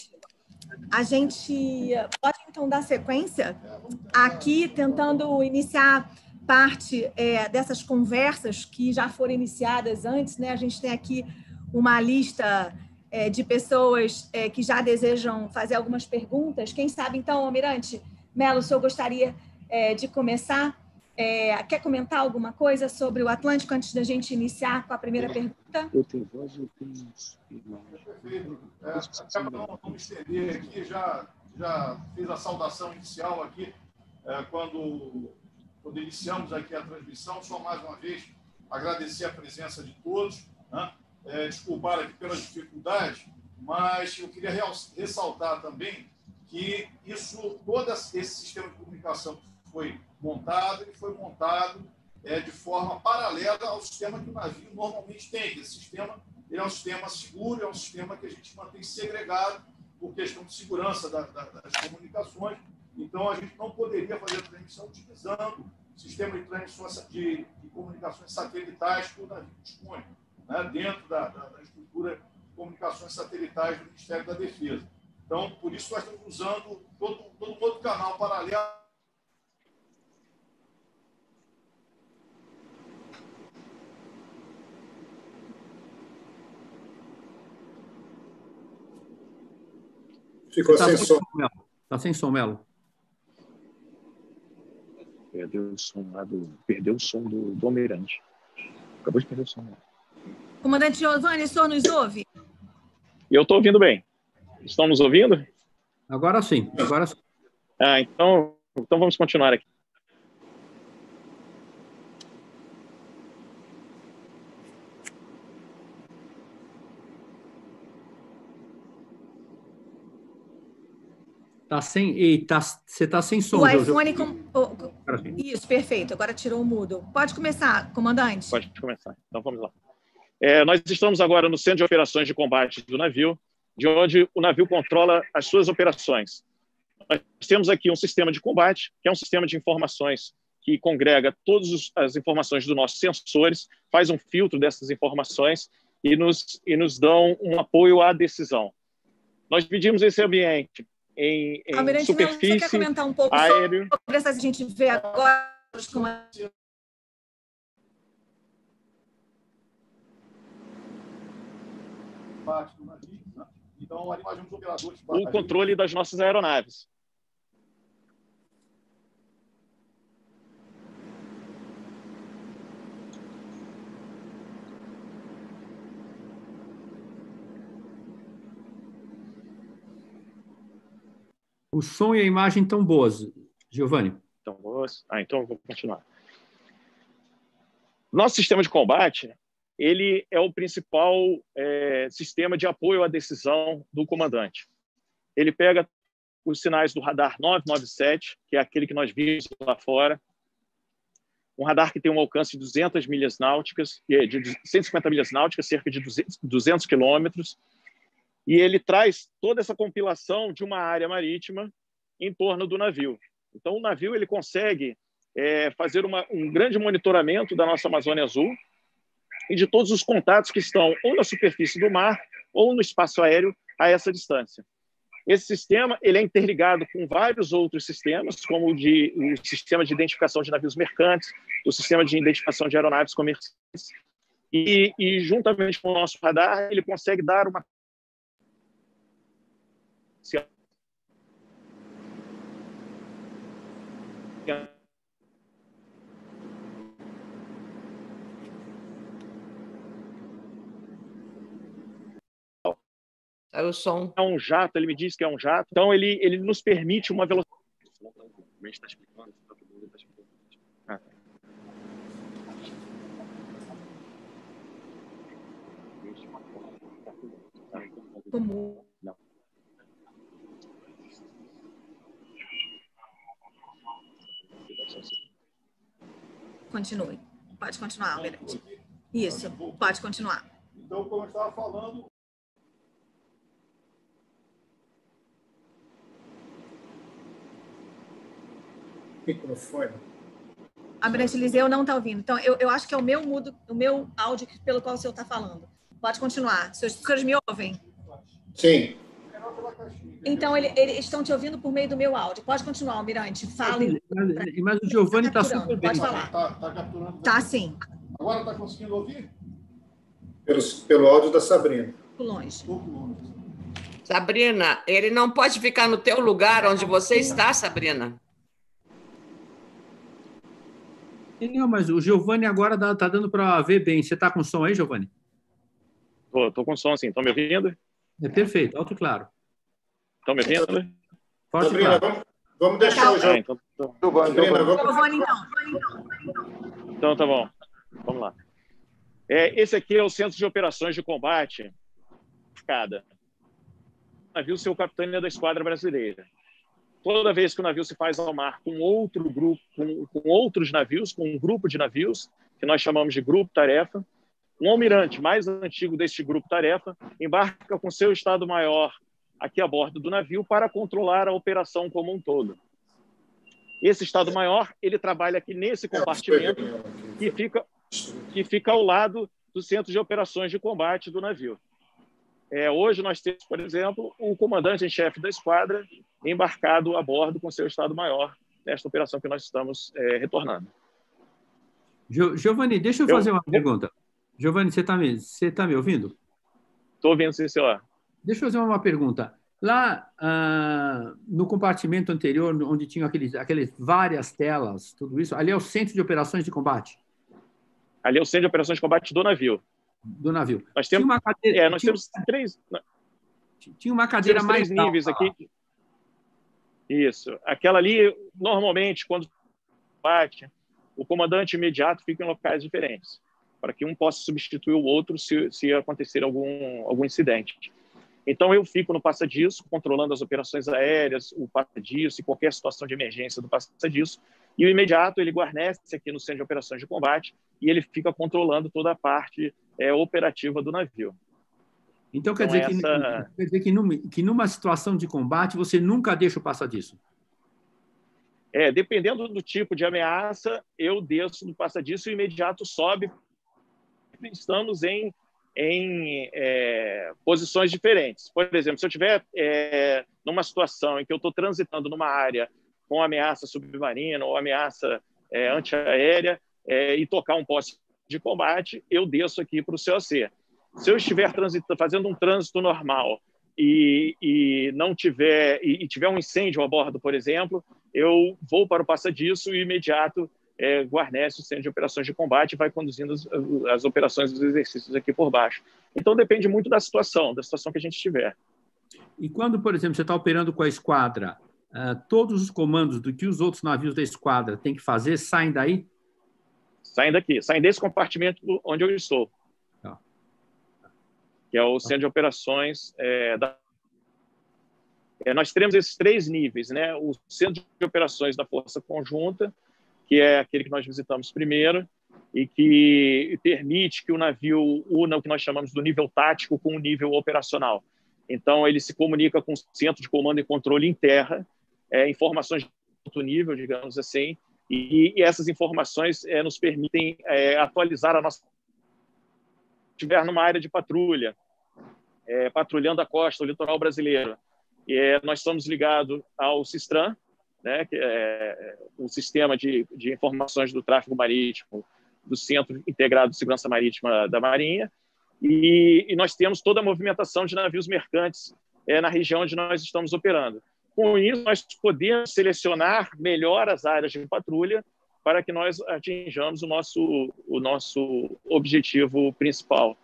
A gente pode, então, dar sequência aqui, tentando iniciar parte dessas conversas que já foram iniciadas antes, né? A gente tem aqui uma lista de pessoas que já desejam fazer algumas perguntas. Quem sabe, então, Almirante Melo, o senhor gostaria de começar? Quer comentar alguma coisa sobre o Atlântico antes da gente iniciar com a primeira pergunta? Eu tenho voz, eu tenho imagem. Perfeito. Para não me estender aqui, já fiz a saudação inicial aqui, quando iniciamos aqui a transmissão. Só mais uma vez agradecer a presença de todos, né? Desculpar aqui pela dificuldade, mas eu queria ressaltar também que todo esse sistema de comunicação que foi montado, ele foi montado de forma paralela ao sistema que o navio normalmente tem. Esse sistema ele é um sistema seguro, é um sistema que a gente mantém segregado por questão de segurança das comunicações. Então, a gente não poderia fazer a transmissão utilizando o sistema de transmissão de comunicações satelitais que o navio dispõe, né, dentro da estrutura de comunicações satelitais do Ministério da Defesa. Então, por isso, nós estamos usando todo um outro canal paralelo. Ficou sem som. Está sem som, Melo. Perdeu o som do almirante. Acabou de perder o som. Comandante Giovanni, o senhor nos ouve? Eu estou ouvindo bem. Estão nos ouvindo? Agora sim. Agora sim. Então vamos continuar aqui. Você está sem som. O iPhone... Isso, perfeito. Agora tirou o mudo. Pode começar, comandante. Pode começar. Então, vamos lá. Nós estamos agora no Centro de Operações de Combate do navio, de onde o navio controla as suas operações. Nós temos aqui um sistema de combate, que é um sistema de informações que congrega todas as informações dos nossos sensores, faz um filtro dessas informações e nos dão um apoio à decisão. Nós dividimos esse ambiente em superfície, você quer comentar um pouco aéreo... sobre essa que a gente vê agora? Então, ali nós vemos operadores... O controle das nossas aeronaves. O som e a imagem estão boas, Giovanni. Estão boas? Então eu vou continuar. Nosso sistema de combate, ele é o principal sistema de apoio à decisão do comandante. Ele pega os sinais do radar 997, que é aquele que nós vimos lá fora, um radar que tem um alcance de 200 milhas náuticas, de 150 milhas náuticas, cerca de 200 quilômetros, e ele traz toda essa compilação de uma área marítima em torno do navio. Então, o navio ele consegue fazer um grande monitoramento da nossa Amazônia Azul e de todos os contatos que estão ou na superfície do mar ou no espaço aéreo a essa distância. Esse sistema ele é interligado com vários outros sistemas, como o sistema de identificação de navios mercantes, o sistema de identificação de aeronaves comerciais, e juntamente com o nosso radar, ele consegue dar uma Saiu o som. É um jato, ele me disse que é um jato. Então, ele nos permite uma velocidade. Como? Não. Continue. Pode continuar, Almirante. Isso, pode continuar. Então, como eu estava falando, microfone. Almirante Eliseu não está ouvindo. Então, eu acho que é o meu áudio pelo qual o senhor está falando. Pode continuar. Os senhores me ouvem? Sim. Então, eles estão te ouvindo por meio do meu áudio. Pode continuar, Almirante. Fale. Mas o Giovanni está super bem. Pode falar. Está capturando. Tá, sim. Agora está conseguindo ouvir? Pelo áudio da Sabrina. Longe. Sabrina, ele não pode ficar no teu lugar onde você está, Sabrina. Não, mas o Giovanni agora está dando para ver bem. Você está com som aí, Giovanni? Estou com som, sim. Estão me ouvindo? É perfeito, alto e claro. Estão me ouvindo? Forte Sabrina, claro. vamos deixar o jogo. Então, Sabrina, Giovanni, então, tá bom. Vamos lá. Esse aqui é o Centro de Operações de Combate. O navio seu capitão da Esquadra Brasileira. toda vez que o navio se faz ao mar com outro grupo, com outros navios, com um grupo de navios, que nós chamamos de grupo-tarefa, um almirante mais antigo deste grupo-tarefa embarca com seu Estado-Maior aqui a bordo do navio para controlar a operação como um todo. Esse Estado-Maior, ele trabalha aqui nesse compartimento que fica ao lado do Centro de Operações de Combate do navio. Hoje nós temos, por exemplo, o comandante em chefe da esquadra embarcado a bordo com seu Estado-Maior nesta operação que nós estamos retornando. Giovanni, deixa eu fazer uma pergunta. Giovanni, você tá me ouvindo? Estou ouvindo, sim, senhor. Deixa eu fazer uma pergunta. Lá no compartimento anterior, onde tinha aqueles várias telas, tudo isso, ali é o Centro de Operações de Combate? Ali é o Centro de Operações de Combate do navio. Do navio. Nós temos uma cadeira. Nós temos três. Tinha uma cadeira mais três níveis aqui. Isso. Aquela ali, normalmente, quando bate, o comandante imediato fica em locais diferentes, para que um possa substituir o outro se acontecer algum incidente. Então, eu fico no passa-disso, controlando as operações aéreas, o passa-disso e qualquer situação de emergência do passa-disso. E o imediato, ele guarnece aqui no Centro de Operações de Combate e ele fica controlando toda a parte operativa do navio. Então, quer dizer que numa situação de combate, você nunca deixa o passa-disso? Dependendo do tipo de ameaça, eu desço do passa-disso e o imediato sobe. Estamos em posições diferentes. Por exemplo, se eu estiver numa situação em que eu estou transitando numa área com ameaça submarina ou ameaça antiaérea e tocar um poste de combate, eu desço aqui para o COC. Se eu estiver fazendo um trânsito normal e não tiver tiver um incêndio a bordo, por exemplo, eu vou para o passa-disso e imediato guarnece o Centro de Operações de Combate e vai conduzindo as operações dos exercícios aqui por baixo. Então, depende muito da situação que a gente tiver. E quando, por exemplo, você está operando com a esquadra, todos os comandos do que os outros navios da esquadra têm que fazer saem daí? Saem daqui, saem desse compartimento onde eu estou. Tá. Que é o Centro de Operações nós teremos esses três níveis, né? O Centro de Operações da Força Conjunta, que é aquele que nós visitamos primeiro, e que permite que o navio una o que nós chamamos do nível tático com o nível operacional. Então, ele se comunica com o Centro de Comando e Controle em terra, informações de alto nível, digamos assim, e essas informações nos permitem atualizar a nossa... Se estiver numa área de patrulha, patrulhando a costa, o litoral brasileiro, nós estamos ligados ao Sistran, né, que é o sistema de informações do tráfego marítimo do Centro Integrado de Segurança Marítima da Marinha, e nós temos toda a movimentação de navios mercantes na região onde nós estamos operando. Com isso, nós podemos selecionar melhor as áreas de patrulha para que nós atinjamos o nosso objetivo principal.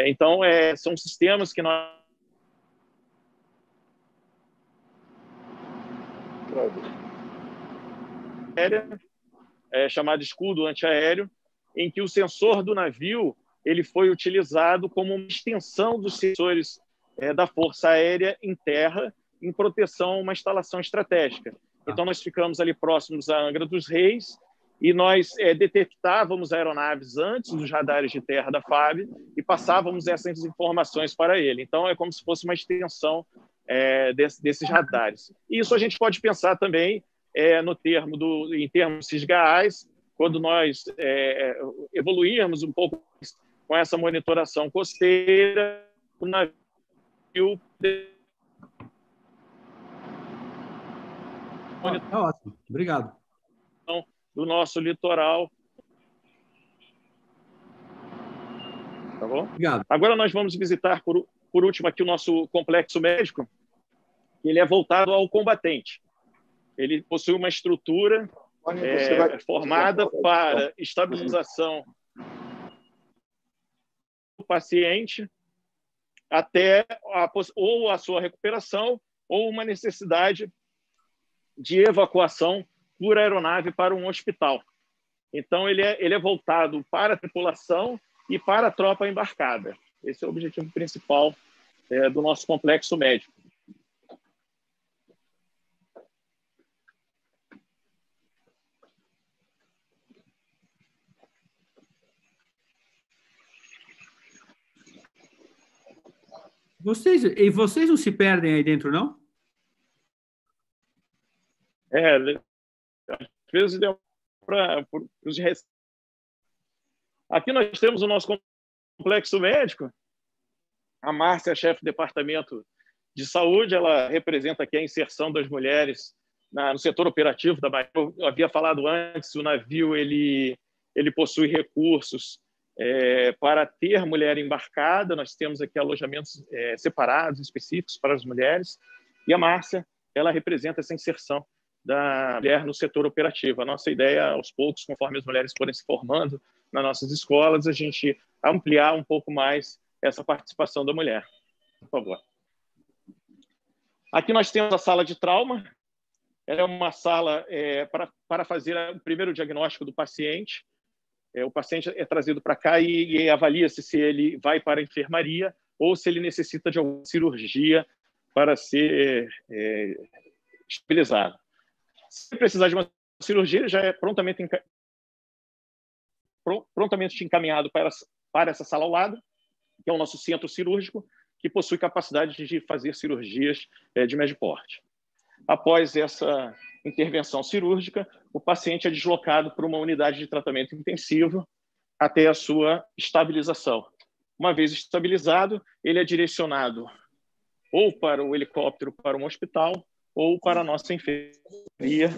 Então, são sistemas que nós... chamado escudo antiaéreo, em que o sensor do navio ele foi utilizado como uma extensão dos sensores da Força Aérea em terra, em proteção a uma instalação estratégica. Então, nós ficamos ali próximos à Angra dos Reis e nós detectávamos aeronaves antes dos radares de terra da FAB e passávamos essas informações para ele. Então, é como se fosse uma extensão desses radares. E isso a gente pode pensar também em termos cisgaais, quando nós evoluirmos um pouco com essa monitoração costeira, o navio ótimo, obrigado. Do nosso litoral. Tá bom? Obrigado. Agora nós vamos visitar, por último, aqui o nosso complexo médico, que ele é voltado ao combatente. Ele possui uma estrutura formada para estabilização do paciente até ou a sua recuperação ou uma necessidade de evacuação por aeronave para um hospital. Então, ele é voltado para a tripulação e para a tropa embarcada. Esse é o objetivo principal do nosso complexo médico. Vocês não se perdem aí dentro, não? Às vezes deu para os Aqui nós temos o nosso complexo médico. A Márcia, chefe do departamento de saúde, ela representa aqui a inserção das mulheres no setor operativo da Bahia. Eu havia falado antes, o navio ele possui recursos para ter mulher embarcada. Nós temos aqui alojamentos separados, específicos para as mulheres. E a Márcia, ela representa essa inserção da mulher no setor operativo. A nossa ideia, aos poucos, conforme as mulheres forem se formando nas nossas escolas, a gente ampliar um pouco mais essa participação da mulher. Por favor. Aqui nós temos a sala de trauma. Ela é uma sala para fazer o primeiro diagnóstico do paciente. O paciente é trazido para cá e avalia-se se ele vai para a enfermaria ou se ele necessita de alguma cirurgia para ser estabilizado. Se precisar de uma cirurgia, ele já é prontamente encaminhado para essa sala ao lado, que é o nosso centro cirúrgico, que possui capacidade de fazer cirurgias de médio porte. Após essa intervenção cirúrgica, o paciente é deslocado para uma unidade de tratamento intensivo até a sua estabilização. Uma vez estabilizado, ele é direcionado ou para o helicóptero para um hospital ou para a nossa enfermaria.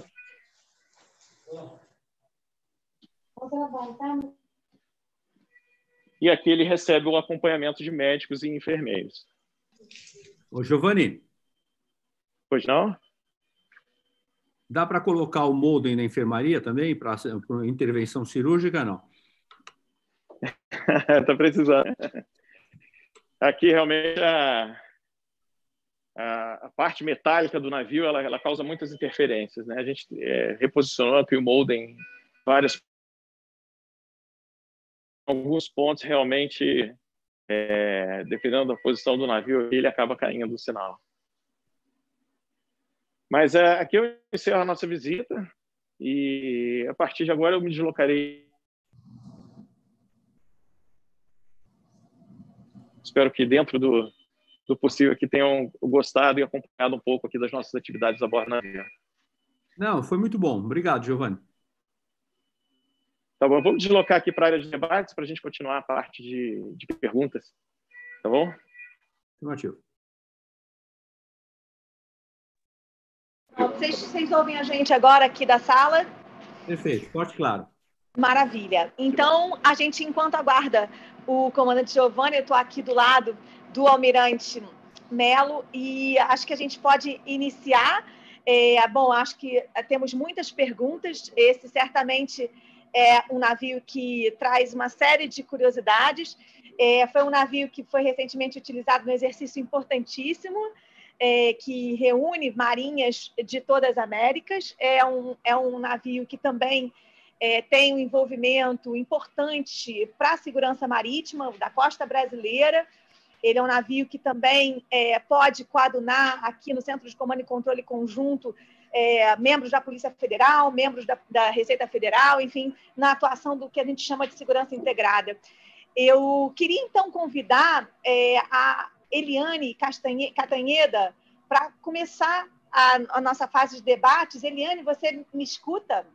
E aqui ele recebe o acompanhamento de médicos e enfermeiros. Ô, Giovanni. Pois não? Dá para colocar o modem na enfermaria também, para intervenção cirúrgica, não? Está precisando. Aqui, realmente, a parte metálica do navio ela causa muitas interferências, né? A gente reposicionou aqui o modem em alguns pontos, realmente, dependendo da posição do navio, ele acaba caindo o sinal. Mas aqui eu encerro a nossa visita e, a partir de agora, eu me deslocarei. Espero que, dentro do possível, que tenham gostado e acompanhado um pouco aqui das nossas atividades a bordo do navio. Não, foi muito bom. Obrigado, Giovanni. Tá bom, vamos deslocar aqui para a área de debates para a gente continuar a parte de perguntas. Tá bom? Afirmativo. Vocês ouvem a gente agora aqui da sala? Perfeito, forte e claro. Maravilha. Então, a gente, enquanto aguarda o comandante Giovanni, eu estou aqui do lado do almirante Melo e acho que a gente pode iniciar. Bom, acho que temos muitas perguntas. Esse certamente é um navio que traz uma série de curiosidades. Foi um navio que foi recentemente utilizado num exercício importantíssimo, que reúne marinhas de todas as Américas. É um navio que também tem um envolvimento importante para a segurança marítima da costa brasileira. Ele é um navio que também pode coadunar aqui no Centro de Comando e Controle Conjunto membros da Polícia Federal, membros da Receita Federal, enfim, na atuação do que a gente chama de segurança integrada. Eu queria, então, convidar a Eliane Castanheda para começar a nossa fase de debates. Eliane, você me escuta?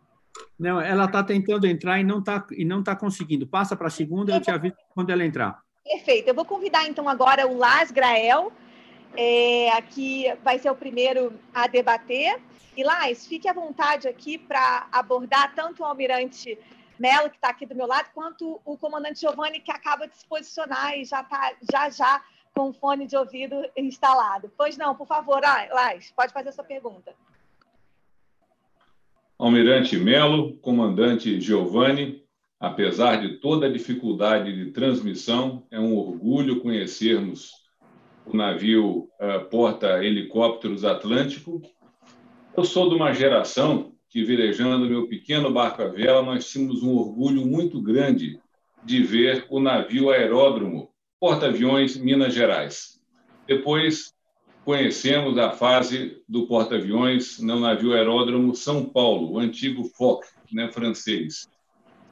Não, ela está tentando entrar e não tá conseguindo. Passa para a segunda e eu te aviso quando ela entrar. Perfeito. Eu vou convidar, então, agora o Lars Grael, que vai ser o primeiro a debater. E, Lars, fique à vontade aqui para abordar tanto o almirante Melo, que está aqui do meu lado, quanto o comandante Giovanni, que acaba de se posicionar e já está já com o fone de ouvido instalado. Pois não, por favor, Lars, pode fazer a sua pergunta. Almirante Melo, comandante Giovanni, apesar de toda a dificuldade de transmissão, é um orgulho conhecermos o navio porta-helicópteros Atlântico. Eu sou de uma geração que, velejando meu pequeno barco à vela, nós tínhamos um orgulho muito grande de ver o navio aeródromo Porta-Aviões Minas Gerais. Depois conhecemos a fase do porta-aviões no navio aeródromo São Paulo, o antigo Foch, francês,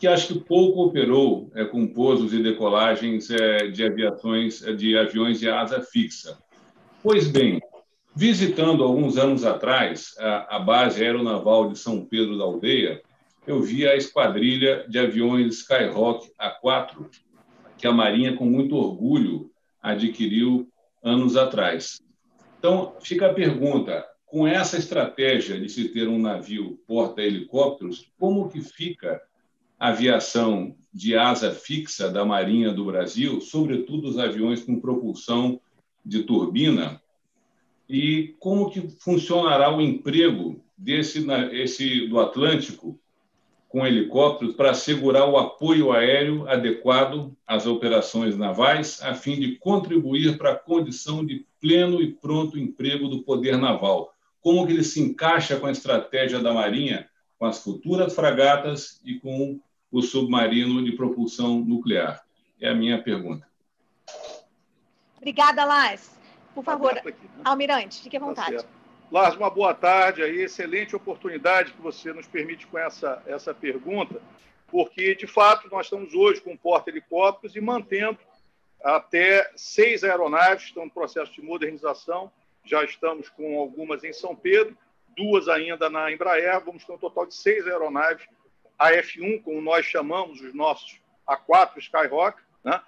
que acho que pouco operou com pousos e decolagens de aviões de asa fixa. Pois bem, visitando alguns anos atrás a base aeronaval de São Pedro da Aldeia, eu vi a esquadrilha de aviões Skyhawk A4, que a Marinha, com muito orgulho, adquiriu anos atrás. Então, fica a pergunta, com essa estratégia de se ter um navio porta-helicópteros, como que fica a aviação de asa fixa da Marinha do Brasil, sobretudo os aviões com propulsão de turbina, e como que funcionará o emprego do Atlântico com helicópteros para assegurar o apoio aéreo adequado às operações navais, a fim de contribuir para a condição de pleno e pronto emprego do poder naval. Como que ele se encaixa com a estratégia da Marinha, com as futuras fragatas e com o submarino de propulsão nuclear? É a minha pergunta. Obrigada, Lars. Por favor, Almirante, fique à vontade. Lars, uma boa tarde aí, excelente oportunidade que você nos permite com essa pergunta, porque, de fato, nós estamos hoje com porta-helicópteros e mantendo até 6 aeronaves, estão no processo de modernização, já estamos com algumas em São Pedro, 2 ainda na Embraer, vamos ter um total de 6 aeronaves, a F1, como nós chamamos os nossos A4 Skyhawk, né?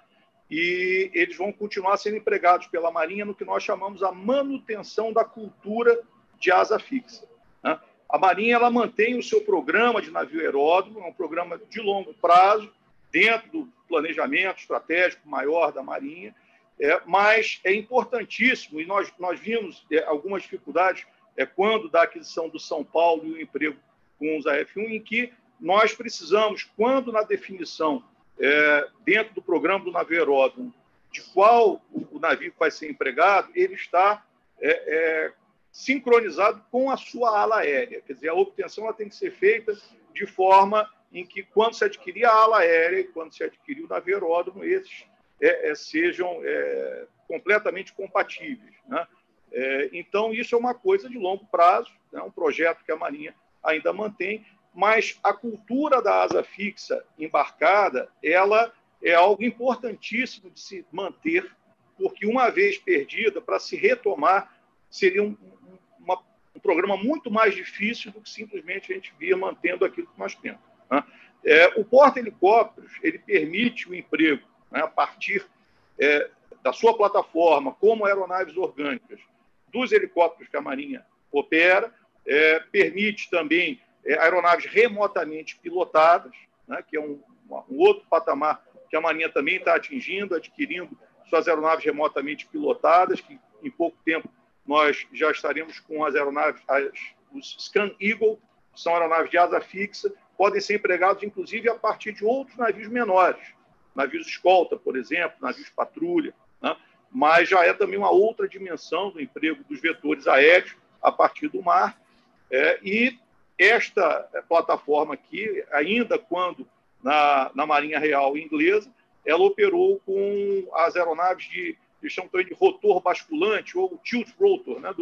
E eles vão continuar sendo empregados pela Marinha no que nós chamamos a manutenção da cultura de asa fixa, né? A Marinha ela mantém o seu programa de navio aeródromo, é um programa de longo prazo, dentro do planejamento estratégico maior da Marinha, mas é importantíssimo, e nós vimos algumas dificuldades quando da aquisição do São Paulo e o emprego com os AF1, em que nós precisamos, quando na definição, dentro do programa do navio aeródromo, de qual o navio vai ser empregado, ele está sincronizado com a sua ala aérea. Quer dizer, a obtenção ela tem que ser feita de forma em que, quando se adquirir a ala aérea e quando se adquirir o navio aeródromo, esses sejam completamente compatíveis, né? Então, isso é uma coisa de longo prazo, é um projeto que a Marinha ainda mantém, mas a cultura da asa fixa embarcada, ela é algo importantíssimo de se manter, porque uma vez perdida, para se retomar, seria um programa muito mais difícil do que simplesmente a gente via mantendo aquilo que nós temos, né? O porta-helicópteros, ele permite o emprego, né, a partir da sua plataforma, como aeronaves orgânicas, dos helicópteros que a Marinha opera, permite também aeronaves remotamente pilotadas, né, que é um outro patamar que a Marinha também está adquirindo suas aeronaves remotamente pilotadas, que em pouco tempo nós já estaremos com as aeronaves, os Scan Eagle, que são aeronaves de asa fixa, podem ser empregados, inclusive, a partir de outros navios menores, navios escolta, por exemplo, navios patrulha, né? Mas já é também uma outra dimensão do emprego dos vetores aéreos a partir do mar. E esta plataforma aqui, ainda quando na Marinha Real Inglesa, ela operou com as aeronaves eles chamam também de rotor basculante, ou tilt rotor, né,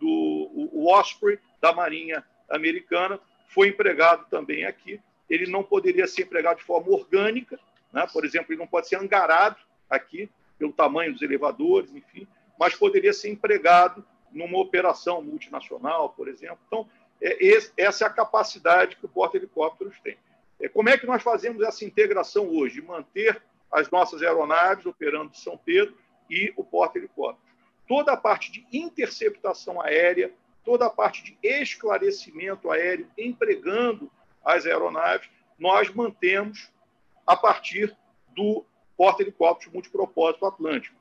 o Osprey da Marinha Americana, foi empregado também aqui. Ele não poderia ser empregado de forma orgânica, né? Por exemplo, ele não pode ser angarado aqui, pelo tamanho dos elevadores, enfim, mas poderia ser empregado numa operação multinacional, por exemplo. Então, essa é a capacidade que o porta-helicópteros tem. Como é que nós fazemos essa integração hoje? De manter as nossas aeronaves operando de São Pedro e o porta-helicópteros. Toda a parte de interceptação aérea, toda a parte de esclarecimento aéreo, empregando as aeronaves, nós mantemos a partir do porta-helicópteros multipropósito Atlântico.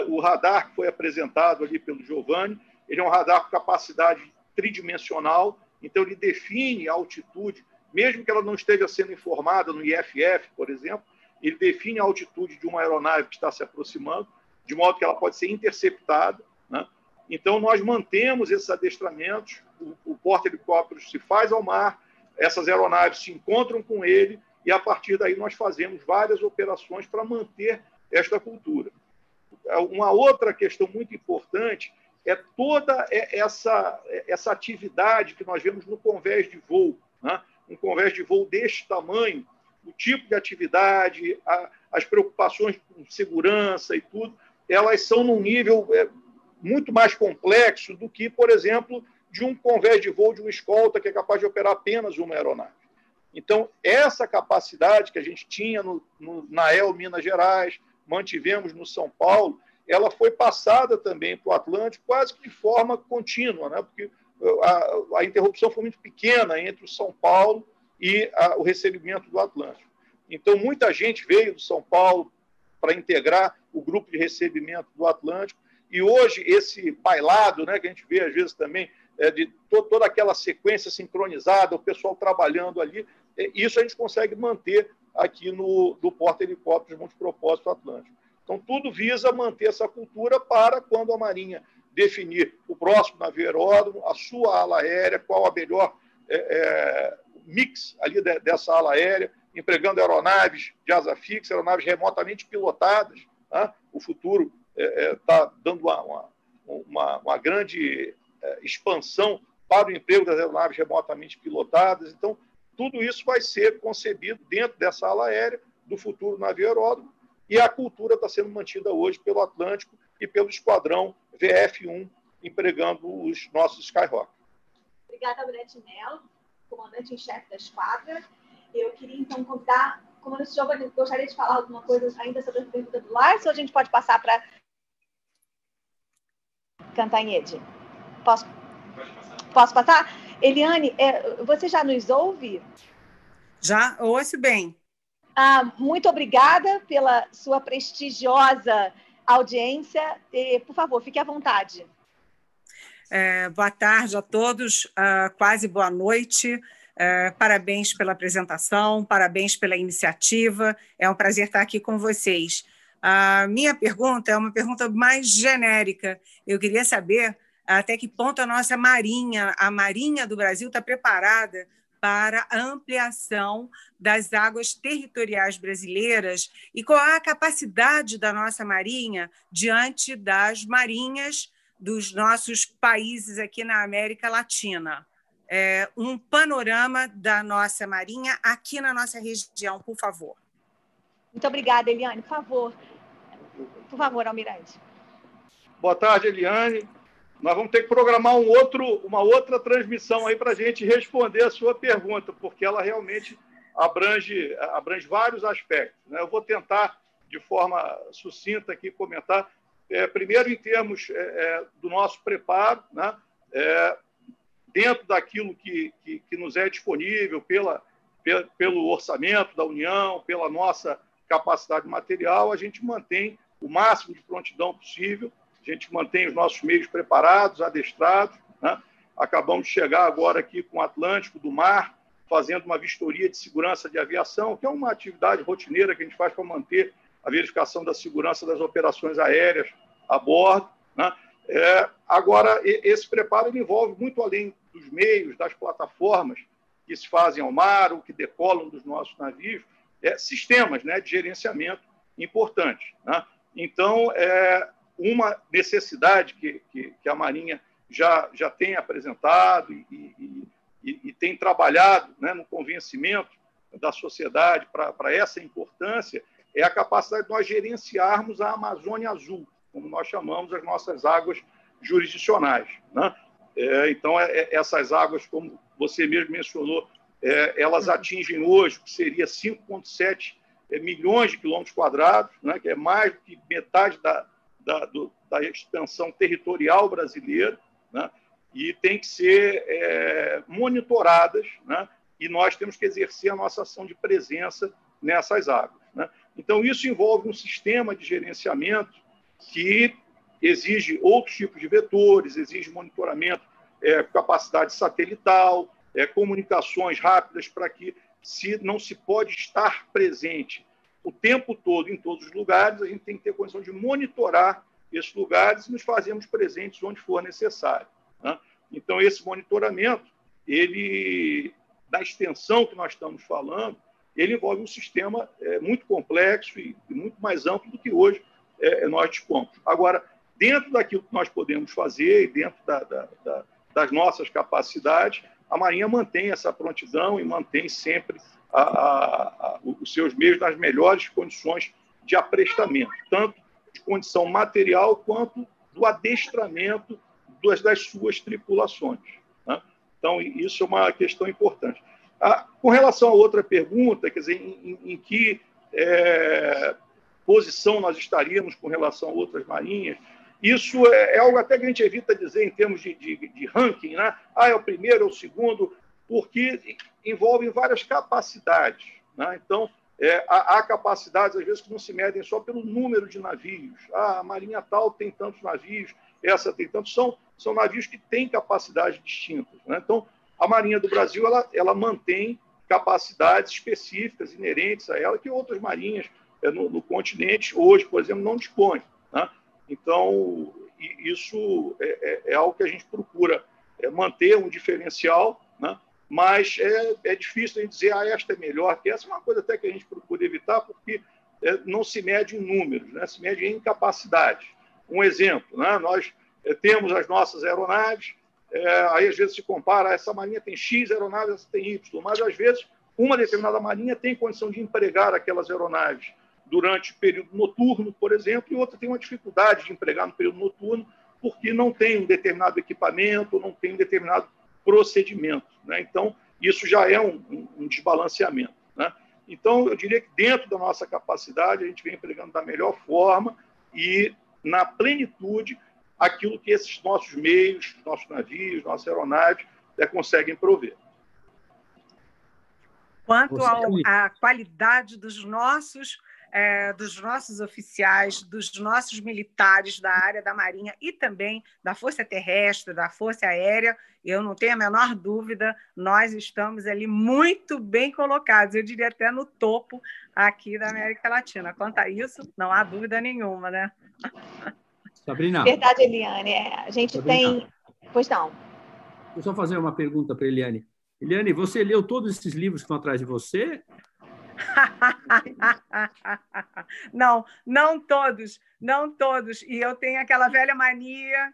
O radar que foi apresentado ali pelo Giovanni, ele é um radar com capacidade tridimensional, então ele define a altitude, mesmo que ela não esteja sendo informada no IFF, por exemplo, ele define a altitude de uma aeronave que está se aproximando, de modo que ela pode ser interceptada, né? Então, nós mantemos esses adestramentos, o porta-helicópteros se faz ao mar, essas aeronaves se encontram com ele, e, a partir daí, nós fazemos várias operações para manter esta cultura. Uma outra questão muito importante é toda essa atividade que nós vemos no convés de voo, né? Um convés de voo deste tamanho, o tipo de atividade, as preocupações com segurança e tudo, elas são num nível muito mais complexo do que, por exemplo, de um convés de voo de uma escolta que é capaz de operar apenas uma aeronave. Então, essa capacidade que a gente tinha na EL Minas Gerais, mantivemos no São Paulo, ela foi passada também para o Atlântico quase que de forma contínua, né? Porque a interrupção foi muito pequena entre o São Paulo e o recebimento do Atlântico. Então, muita gente veio do São Paulo para integrar o grupo de recebimento do Atlântico, e hoje esse bailado, né, que a gente vê às vezes também, de toda aquela sequência sincronizada, o pessoal trabalhando ali, isso a gente consegue manter aqui no porta-helicópteros multipropósito Atlântico. Então, tudo visa manter essa cultura para quando a Marinha definir o próximo navio aeródromo, a sua ala aérea, qual a melhor mix ali dessa ala aérea, empregando aeronaves de asa fixa, aeronaves remotamente pilotadas. Né? O futuro está dando uma grande expansão para o emprego das aeronaves remotamente pilotadas. Então, tudo isso vai ser concebido dentro dessa ala aérea do futuro navio aeródromo, e a cultura está sendo mantida hoje pelo Atlântico e pelo Esquadrão VF-1, empregando os nossos Skyhawk. Obrigada, Almirante Mello, comandante em chefe da esquadra. Eu queria, então, convidar o comandante Giovanni, gostaria de falar alguma coisa ainda sobre a pergunta do Lars, ou a gente pode passar para Cantanhede? Posso passar? Eliane, você já nos ouve? Já ouço bem. Muito obrigada pela sua prestigiosa audiência. Por favor, fique à vontade. Boa tarde a todos, quase boa noite. Parabéns pela apresentação, parabéns pela iniciativa. É um prazer estar aqui com vocês. A minha pergunta é uma pergunta mais genérica. Eu queria saber até que ponto a nossa Marinha, a Marinha do Brasil, está preparada para a ampliação das águas territoriais brasileiras e qual é a capacidade da nossa Marinha diante das marinhas dos nossos países aqui na América Latina. Um panorama da nossa Marinha aqui na nossa região, por favor. Muito obrigada, Eliane. Por favor, Almirante. Boa tarde, Eliane. Nós vamos ter que programar uma outra transmissão aí para a gente responder a sua pergunta, porque ela realmente abrange vários aspectos, né? Eu vou tentar, de forma sucinta, aqui comentar. Primeiro, em termos do nosso preparo, né? Dentro daquilo que nos é disponível pelo orçamento da União, pela nossa capacidade material, a gente mantém o máximo de prontidão possível. A gente mantém os nossos meios preparados, adestrados, né? Acabamos de chegar agora aqui com o Atlântico do Mar, fazendo uma vistoria de segurança de aviação, que é uma atividade rotineira que a gente faz para manter a verificação da segurança das operações aéreas a bordo, né? Agora, esse preparo ele envolve muito além dos meios, das plataformas que se fazem ao mar ou que decolam dos nossos navios, sistemas, né, de gerenciamento importantes, né? Então, uma necessidade que a Marinha já tem apresentado e tem trabalhado, né, no convencimento da sociedade para essa importância é a capacidade de nós gerenciarmos a Amazônia Azul, como nós chamamos as nossas águas jurisdicionais, né? Então, essas águas, como você mesmo mencionou, elas atingem hoje o que seria 5,7 milhões de quilômetros quadrados, né, que é mais do que metade da extensão territorial brasileira, né, e tem que ser monitoradas, né, e nós temos que exercer a nossa ação de presença nessas águas, né? Então, isso envolve um sistema de gerenciamento que exige outros tipos de vetores, exige monitoramento, capacidade satelital, comunicações rápidas, para que não se pode estar presente o tempo todo em todos os lugares, a gente tem que ter condição de monitorar esses lugares e nos fazermos presentes onde for necessário, né? Então, esse monitoramento, da extensão que nós estamos falando, ele envolve um sistema muito complexo e muito mais amplo do que hoje nós dispomos. Agora, dentro daquilo que nós podemos fazer e dentro das nossas capacidades, a Marinha mantém essa prontidão e mantém sempre os seus meios nas melhores condições de aprestamento, tanto de condição material quanto do adestramento das suas tripulações, né? Então, isso é uma questão importante. Com relação a outra pergunta, quer dizer, em que posição nós estaríamos com relação a outras marinhas, isso é algo até que a gente evita dizer em termos de ranking, né? É o primeiro, é o segundo, porque envolve várias capacidades, né? Então, há capacidades, às vezes, que não se medem só pelo número de navios. A marinha tal tem tantos navios, essa tem tantos. São navios que têm capacidades distintas, né? Então, a Marinha do Brasil ela mantém capacidades específicas, inerentes a ela, que outras marinhas no continente, hoje, por exemplo, não dispõem, né? Então, isso é algo que a gente procura manter um diferencial, né? Mas é difícil a gente dizer esta é melhor que essa. É uma coisa até que a gente procura evitar, porque não se mede em números, né? Se mede em capacidade. Um exemplo, né? Nós temos as nossas aeronaves, aí às vezes se compara, essa marinha tem X aeronaves, essa tem Y, mas às vezes uma determinada marinha tem condição de empregar aquelas aeronaves durante o período noturno, por exemplo, e outra tem uma dificuldade de empregar no período noturno porque não tem um determinado equipamento, não tem um determinado procedimento, né? Então, isso já é um desbalanceamento, né? Então, eu diria que dentro da nossa capacidade, a gente vem empregando da melhor forma e na plenitude aquilo que esses nossos meios, nossos navios, nossas aeronaves conseguem prover. Quanto à qualidade dos nossos oficiais, dos nossos militares da área da Marinha e também da Força Terrestre, da Força Aérea, eu não tenho a menor dúvida, nós estamos ali muito bem colocados, eu diria até no topo aqui da América Latina. Quanto a isso, não há dúvida nenhuma, né? Sabrina. Verdade, Eliane. A gente Sabrina. tem... Pois não. Vou só fazer uma pergunta para a Eliane. Eliane, você leu todos esses livros que estão atrás de você? Não todos. E eu tenho aquela velha mania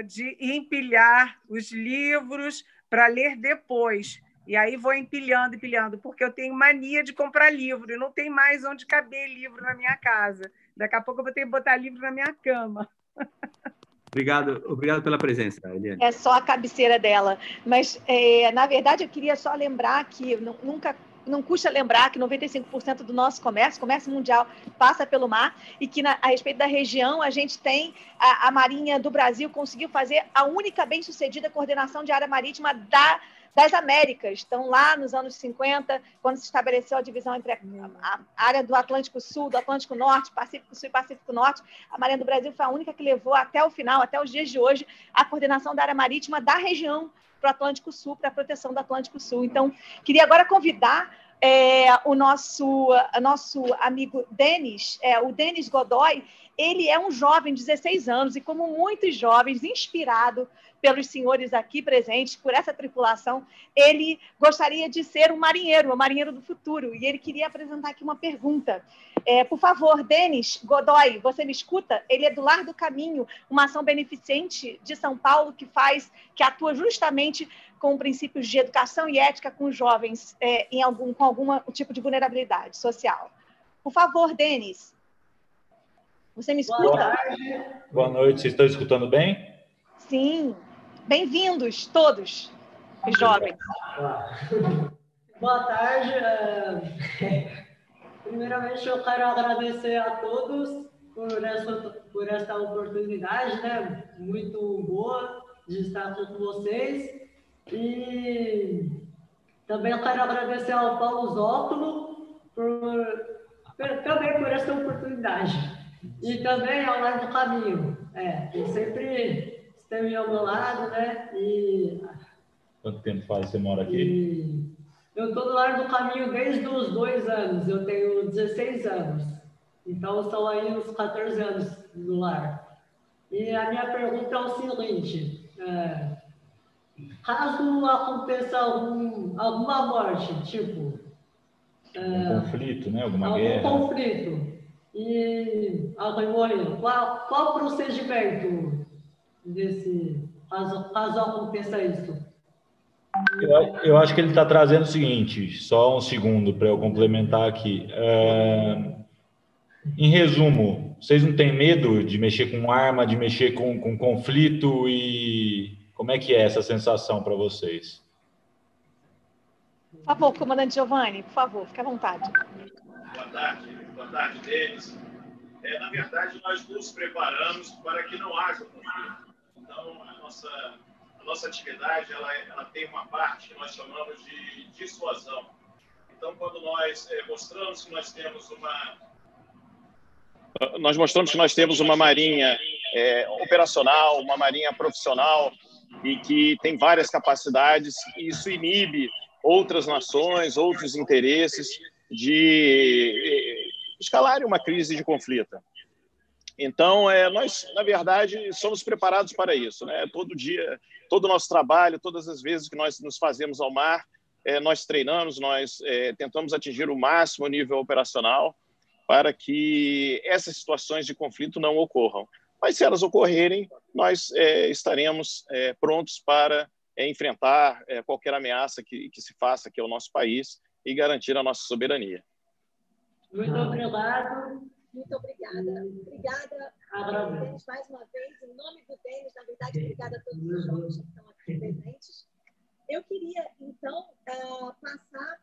de empilhar os livros para ler depois. E aí vou empilhando, porque eu tenho mania de comprar livro e não tem mais onde caber livro na minha casa. Daqui a pouco eu vou ter que botar livro na minha cama. Obrigado pela presença, Eliane. É só a cabeceira dela. Mas, na verdade, eu queria só lembrar que não custa lembrar que 95% do nosso comércio mundial passa pelo mar e que, a respeito da região, a gente tem a Marinha do Brasil conseguiu fazer a única bem-sucedida coordenação de área marítima das Américas. Então, lá nos anos 50, quando se estabeleceu a divisão entre a área do Atlântico Sul, do Atlântico Norte, Pacífico Sul e Pacífico Norte, a Marinha do Brasil foi a única que levou até o final, até os dias de hoje, a coordenação da área marítima da região para o Atlântico Sul, para a proteção do Atlântico Sul. Então, queria agora convidar o nosso amigo Denis, o Denis Godoy. Ele é um jovem de 16 anos e, como muitos jovens, inspirado pelos senhores aqui presentes, por essa tripulação, ele gostaria de ser um marinheiro do futuro. E ele queria apresentar aqui uma pergunta. Por favor, Denis Godoy, você me escuta? Ele é do Lar do Caminho, uma ação beneficente de São Paulo que atua justamente com princípios de educação e ética com jovens com algum tipo de vulnerabilidade social. Por favor, Denis. Você me escuta? Boa tarde. Boa noite. Vocês estão escutando bem? Sim. Bem-vindos, todos os jovens. Boa tarde. Primeiramente, eu quero agradecer a todos por esta oportunidade, né? Muito boa de estar com vocês. E também eu quero agradecer ao Paulo Zóculo também por essa oportunidade. E também ao Lar do Caminho. Ele sempre esteve ao meu lado, né? Quanto tempo faz você mora aqui? Eu estou no Lar do Caminho desde os 2 anos. Eu tenho 16 anos. Então, são aí uns 14 anos no lar. E a minha pergunta é o seguinte. Caso aconteça alguma morte, tipo... um conflito, né? Alguma guerra. Algum conflito. E alguém morreu. Qual o procedimento caso aconteça isso? Eu acho que ele está trazendo o seguinte, só um segundo para eu complementar aqui. Em resumo, vocês não têm medo de mexer com arma, de mexer com conflito, e como é que é essa sensação para vocês? Por favor, comandante Giovanni, por favor, fique à vontade. Boa tarde, Denis. Na verdade, nós nos preparamos para que não haja conflito. Então, a nossa atividade ela tem uma parte que nós chamamos de dissuasão. Então, quando nós mostramos que nós temos uma marinha operacional, uma marinha profissional e que tem várias capacidades, isso inibe outras nações, outros interesses de escalarem uma crise de conflito. Então, nós, na verdade, somos preparados para isso, né? Todo dia, todo o nosso trabalho, todas as vezes que nós nos fazemos ao mar, nós treinamos, nós tentamos atingir o máximo nível operacional para que essas situações de conflito não ocorram. Mas, se elas ocorrerem, nós estaremos prontos para enfrentar qualquer ameaça que se faça aqui ao nosso país e garantir a nossa soberania. Muito obrigado. Muito obrigada. Obrigada, Denis, mais uma vez. Em nome do Denis, na verdade, obrigada a todos os jovens que estão aqui presentes. Eu queria, então, passar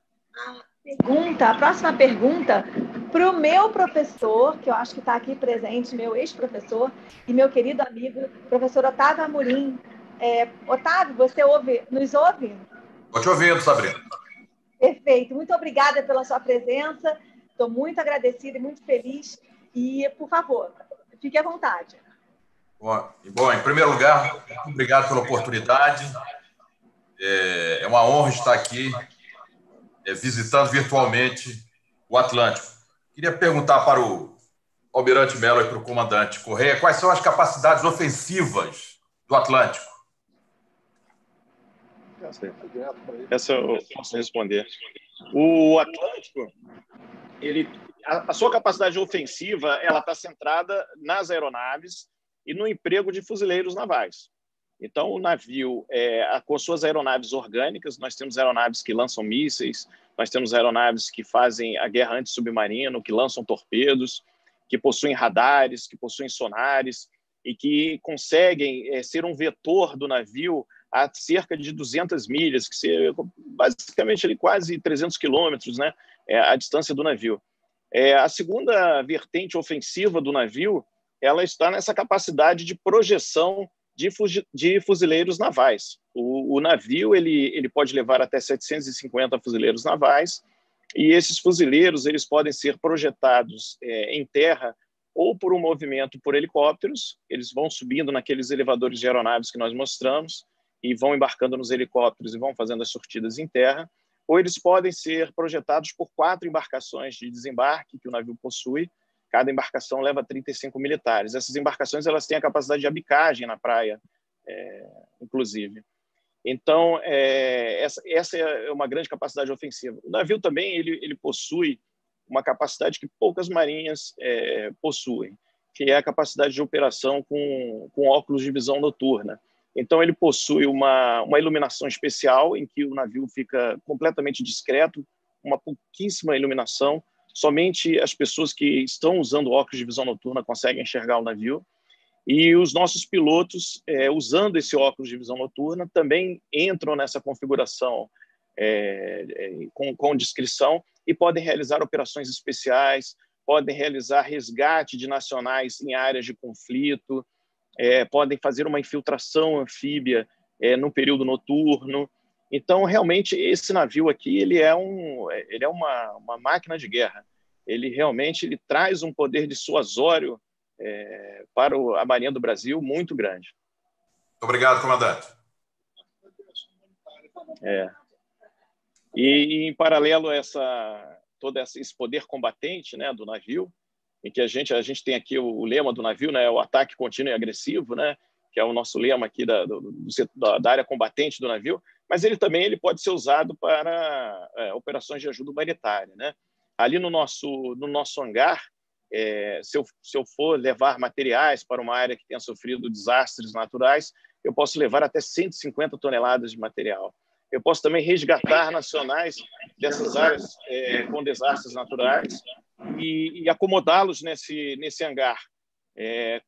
a próxima pergunta para o meu professor, que eu acho que está aqui presente, meu ex-professor e meu querido amigo, professor Otávio Amorim. Otávio, você nos ouve? Estou te ouvindo, Sabrina. Perfeito. Muito obrigada pela sua presença. Estou muito agradecida e muito feliz. E, por favor, fique à vontade. Bom, em primeiro lugar, muito obrigado pela oportunidade. É uma honra estar aqui visitando virtualmente o Atlântico. Queria perguntar para o Almirante Mello e para o comandante Correia quais são as capacidades ofensivas do Atlântico. Essa eu posso responder. O Atlântico, a sua capacidade ofensiva, ela está centrada nas aeronaves e no emprego de fuzileiros navais. Então, o navio, com suas aeronaves orgânicas, nós temos aeronaves que lançam mísseis, nós temos aeronaves que fazem a guerra antissubmarina, que lançam torpedos, que possuem radares, que possuem sonares e que conseguem ser um vetor do navio a cerca de 200 milhas, que seria basicamente ali, quase 300 quilômetros, né, a distância do navio. A segunda vertente ofensiva do navio, ela está nessa capacidade de projeção de fuzileiros navais. O navio ele pode levar até 750 fuzileiros navais, e esses fuzileiros eles podem ser projetados em terra ou por um movimento por helicópteros. Eles vão subindo naqueles elevadores de aeronaves que nós mostramos e vão embarcando nos helicópteros e vão fazendo as sortidas em terra, ou eles podem ser projetados por 4 embarcações de desembarque que o navio possui. Cada embarcação leva 35 militares. Essas embarcações elas têm a capacidade de abicagem na praia, inclusive. Então, essa é uma grande capacidade ofensiva. O navio também ele possui uma capacidade que poucas marinhas possuem, que é a capacidade de operação com óculos de visão noturna. Então, ele possui uma iluminação especial em que o navio fica completamente discreto, uma pouquíssima iluminação. Somente as pessoas que estão usando óculos de visão noturna conseguem enxergar o navio. E os nossos pilotos, usando esse óculos de visão noturna, também entram nessa configuração com discrição e podem realizar operações especiais, podem realizar resgate de nacionais em áreas de conflito, podem fazer uma infiltração anfíbia no período noturno. Então, realmente, esse navio aqui ele é uma máquina de guerra. Ele realmente traz um poder dissuasório para a Marinha do Brasil muito grande. Muito obrigado, comandante. E em paralelo a todo esse poder combatente, né, do navio, em que a gente tem aqui o lema do navio, né, o ataque contínuo e agressivo, né, que é o nosso lema aqui da área combatente do navio, mas ele também pode ser usado para operações de ajuda humanitária, né? Ali no nosso hangar, se eu for levar materiais para uma área que tenha sofrido desastres naturais, eu posso levar até 150 toneladas de material. eu posso também resgatar nacionais dessas áreas com desastres naturais e acomodá-los nesse hangar,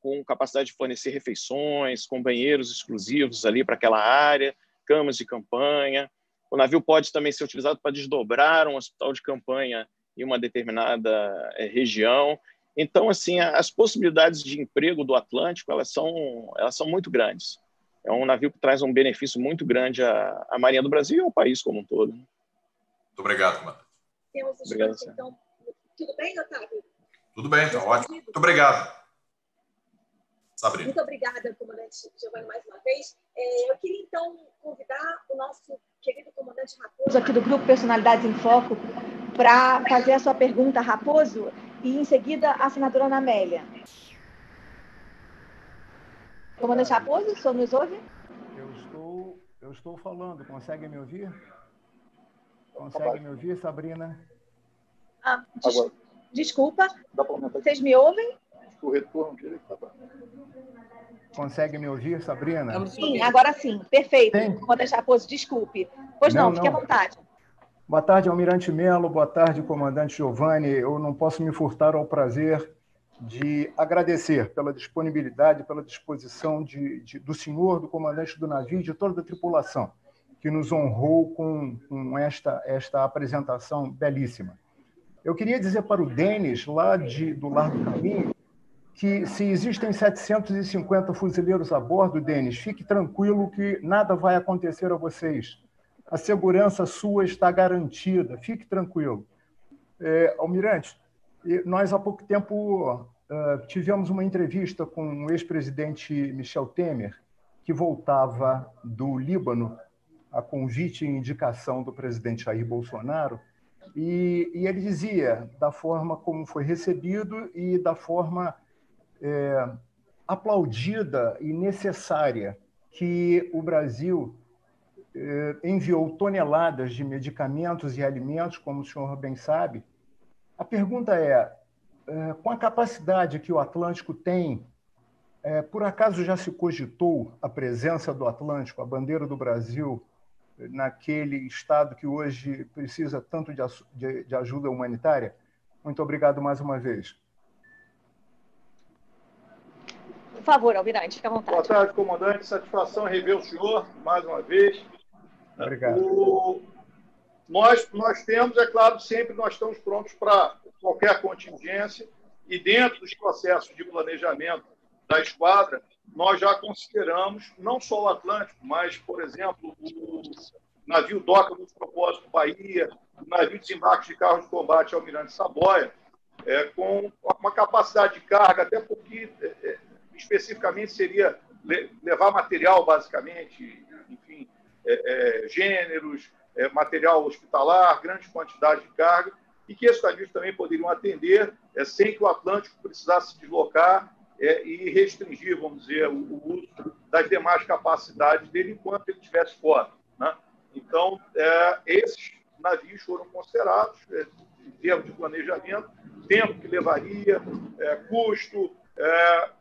com capacidade de fornecer refeições, com banheiros exclusivos ali para aquela área, camas de campanha. O navio pode também ser utilizado para desdobrar um hospital de campanha em uma determinada região. Então, assim, as possibilidades de emprego do Atlântico, elas são muito grandes. É um navio que traz um benefício muito grande à Marinha do Brasil e ao país como um todo. Muito obrigado, comandante. Temos espaço, então. Tudo bem, Otávio? Tudo bem, então, ótimo. Muito obrigado. Sabrina. Muito obrigada, comandante Giovanni, mais uma vez. Eu queria, então, convidar o nosso querido comandante Raposo, aqui do Grupo Personalidades em Foco, para fazer a sua pergunta, Raposo, e, em seguida, a senadora Ana Amélia. Comandante Raposo, o senhor nos ouve? Eu estou falando. Consegue me ouvir? Consegue me ouvir, Sabrina? Desculpa. Vocês me ouvem? O retorno dele está bom. Consegue me ouvir, Sabrina? Sim, agora sim. Perfeito. Comandante Raposo, desculpe. Pois não, fique à vontade. Boa tarde, Almirante Melo. Boa tarde, comandante Giovanni. Eu não posso me furtar ao prazer de agradecer pela disponibilidade, pela disposição do senhor, do comandante do navio e de toda a tripulação, que nos honrou com esta apresentação belíssima. Eu queria dizer para o Denis, lá do Largo Caminho, que se existem 750 fuzileiros a bordo, Denis, fique tranquilo que nada vai acontecer a vocês. A segurança sua está garantida, fique tranquilo. Almirante, nós há pouco tempo tivemos uma entrevista com o ex-presidente Michel Temer, que voltava do Líbano, a convite e indicação do presidente Jair Bolsonaro, e ele dizia da forma como foi recebido e da forma aplaudida e necessária que o Brasil enviou toneladas de medicamentos e alimentos, como o senhor bem sabe. A pergunta com a capacidade que o Atlântico tem, por acaso já se cogitou a presença do Atlântico, a bandeira do Brasil, naquele estado que hoje precisa tanto de ajuda humanitária? Muito obrigado mais uma vez. Por favor, Almirante, fique à vontade. Boa tarde, comandante. Satisfação em rever o senhor mais uma vez. Obrigado. Nós temos, é claro, sempre nós estamos prontos para qualquer contingência e dentro dos processos de planejamento da esquadra, nós já consideramos não só o Atlântico, mas, por exemplo, o navio Doca do Propósito Bahia, o navio Desembarque de Carros de Combate Almirante Saboia, com uma capacidade de carga, até porque especificamente seria levar material, basicamente, enfim, gêneros, material hospitalar, grande quantidade de carga, e que esses navios também poderiam atender sem que o Atlântico precisasse se deslocar e restringir, vamos dizer, o uso das demais capacidades dele enquanto ele estivesse fora, né? Então, esses navios foram considerados, em termos de planejamento, tempo que levaria, custo,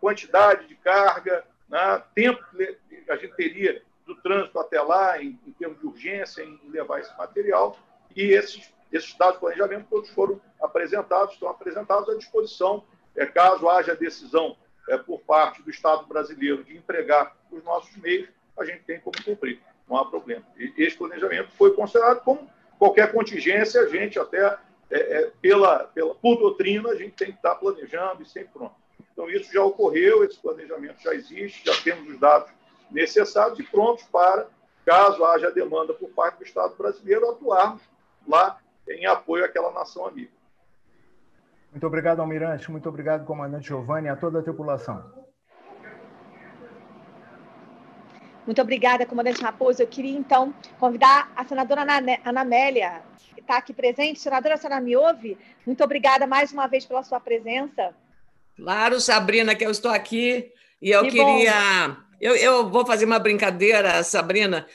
quantidade de carga, né? Tempo que a gente teria do trânsito até lá, em termos de urgência, em levar esse material, e esses dados de planejamento todos foram apresentados, estão apresentados à disposição, caso haja decisão por parte do Estado brasileiro de empregar os nossos meios, a gente tem como cumprir, não há problema. E esse planejamento foi considerado como qualquer contingência, a gente até, por doutrina, a gente tem que estar planejando e sempre pronto. Então, isso já ocorreu, esse planejamento já existe, já temos os dados necessários e prontos para, caso haja demanda por parte do Estado brasileiro, atuarmos lá em apoio àquela nação amiga. Muito obrigado, Almirante. Muito obrigado, comandante Giovanni, e a toda a tripulação. Muito obrigada, comandante Raposo. Eu queria, então, convidar a senadora Ana Amélia, que está aqui presente. Senadora, a senhora me ouve? Muito obrigada mais uma vez pela sua presença. Claro, Sabrina, que eu estou aqui e eu queria... Eu vou fazer uma brincadeira, Sabrina.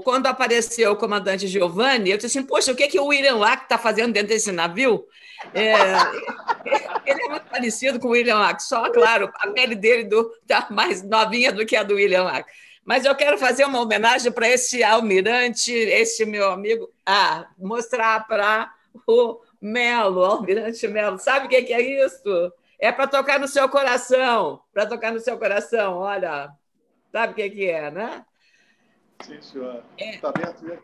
Quando apareceu o comandante Giovanni, eu disse assim, poxa, o que o William Lack está fazendo dentro desse navio? Ele é muito parecido com o William Lack, só, claro, a pele dele está mais novinha do que a do William Lack. Mas eu quero fazer uma homenagem para esse almirante, esse meu amigo. Mostrar para o Melo, almirante Melo. Sabe o que é isso? É para tocar no seu coração. Para tocar no seu coração, olha. Sabe o que é, né? Sim, senhora. Está aberto, né?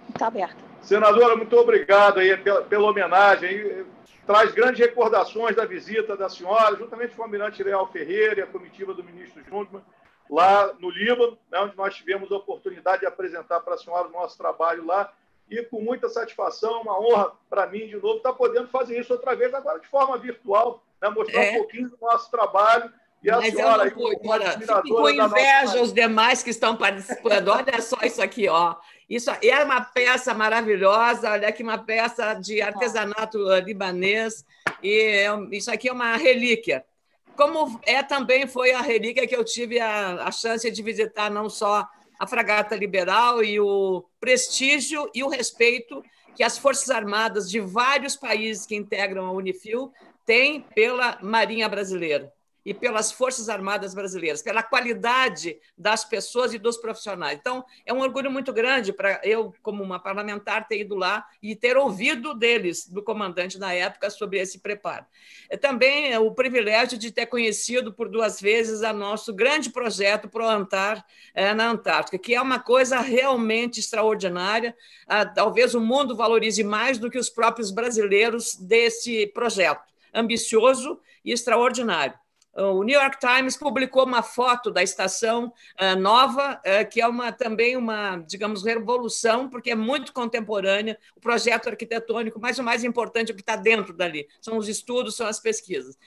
Está aberto. Senadora, muito obrigado aí pela homenagem. Traz grandes recordações da visita da senhora, juntamente com o almirante Leal Ferreira e a comitiva do ministro Jungmann, lá no Líbano, né, onde nós tivemos a oportunidade de apresentar para a senhora o nosso trabalho lá, e com muita satisfação, uma honra para mim, de novo, estar podendo fazer isso outra vez, agora de forma virtual, né, mostrar um pouquinho do nosso trabalho. E a senhora aí, como admiradora com inveja os demais que estão participando. Olha só isso aqui, ó. Isso é uma peça maravilhosa, olha aqui, uma peça de artesanato libanês, e isso aqui é uma relíquia. Como também foi a relíquia que eu tive a chance de visitar, não só a Fragata Liberal, e o prestígio e o respeito que as Forças Armadas de vários países que integram a Unifil têm pela Marinha Brasileira e pelas Forças Armadas Brasileiras, pela qualidade das pessoas e dos profissionais. Então, é um orgulho muito grande para eu, como uma parlamentar, ter ido lá e ter ouvido deles, do comandante na época, sobre esse preparo. Também o privilégio de ter conhecido por 2 vezes o nosso grande projeto ProAntar na Antártica, que é uma coisa realmente extraordinária. Talvez o mundo valorize mais do que os próprios brasileiros desse projeto, ambicioso e extraordinário. O New York Times publicou uma foto da estação nova, que é também uma, digamos, revolução, porque é muito contemporânea, o projeto arquitetônico, mas o mais importante é o que está dentro dali, são os estudos, são as pesquisas.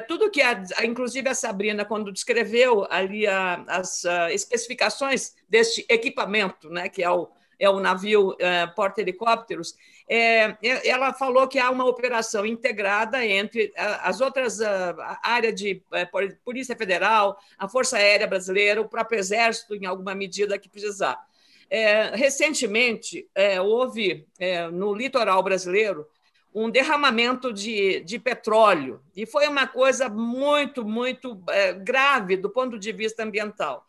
Tudo que, inclusive a Sabrina, quando descreveu ali as especificações deste equipamento, né, que é o navio porta-helicópteros, ela falou que há uma operação integrada entre as outras áreas de Polícia Federal, a Força Aérea Brasileira, o próprio Exército, em alguma medida que precisar. Recentemente, houve no litoral brasileiro um derramamento de petróleo, e foi uma coisa muito, muito grave do ponto de vista ambiental.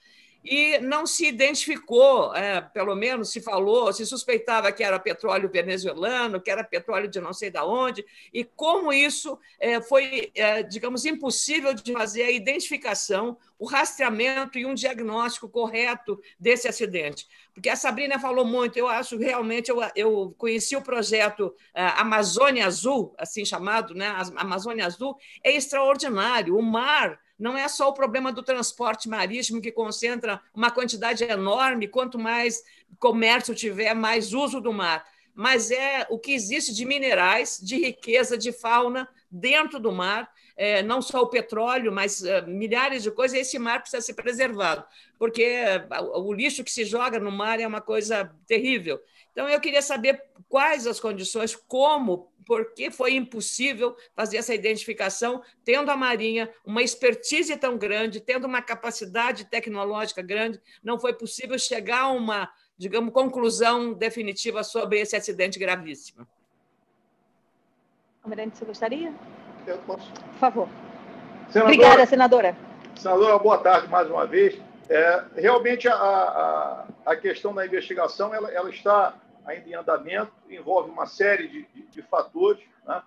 E não se identificou, pelo menos se falou, se suspeitava que era petróleo venezuelano, que era petróleo de não sei de onde, e como isso foi, digamos, impossível de fazer a identificação, o rastreamento e um diagnóstico correto desse acidente. Porque a Sabrina falou muito, eu acho realmente, eu conheci o projeto Amazônia Azul, assim chamado, né? Amazônia Azul, é extraordinário. O mar não é só o problema do transporte marítimo, que concentra uma quantidade enorme, quanto mais comércio tiver, mais uso do mar, mas é o que existe de minerais, de riqueza, de fauna dentro do mar, não só o petróleo, mas milhares de coisas, e esse mar precisa ser preservado, porque o lixo que se joga no mar é uma coisa terrível. Então, eu queria saber quais as condições, como, por que foi impossível fazer essa identificação, tendo a Marinha uma expertise tão grande, tendo uma capacidade tecnológica grande, não foi possível chegar a uma, digamos, conclusão definitiva sobre esse acidente gravíssimo. Almirante, você gostaria? Eu posso. Por favor. Senadora, obrigada, senadora. Senadora, boa tarde mais uma vez. Realmente, a questão da investigação ela está ainda em andamento, envolve uma série de fatores, né?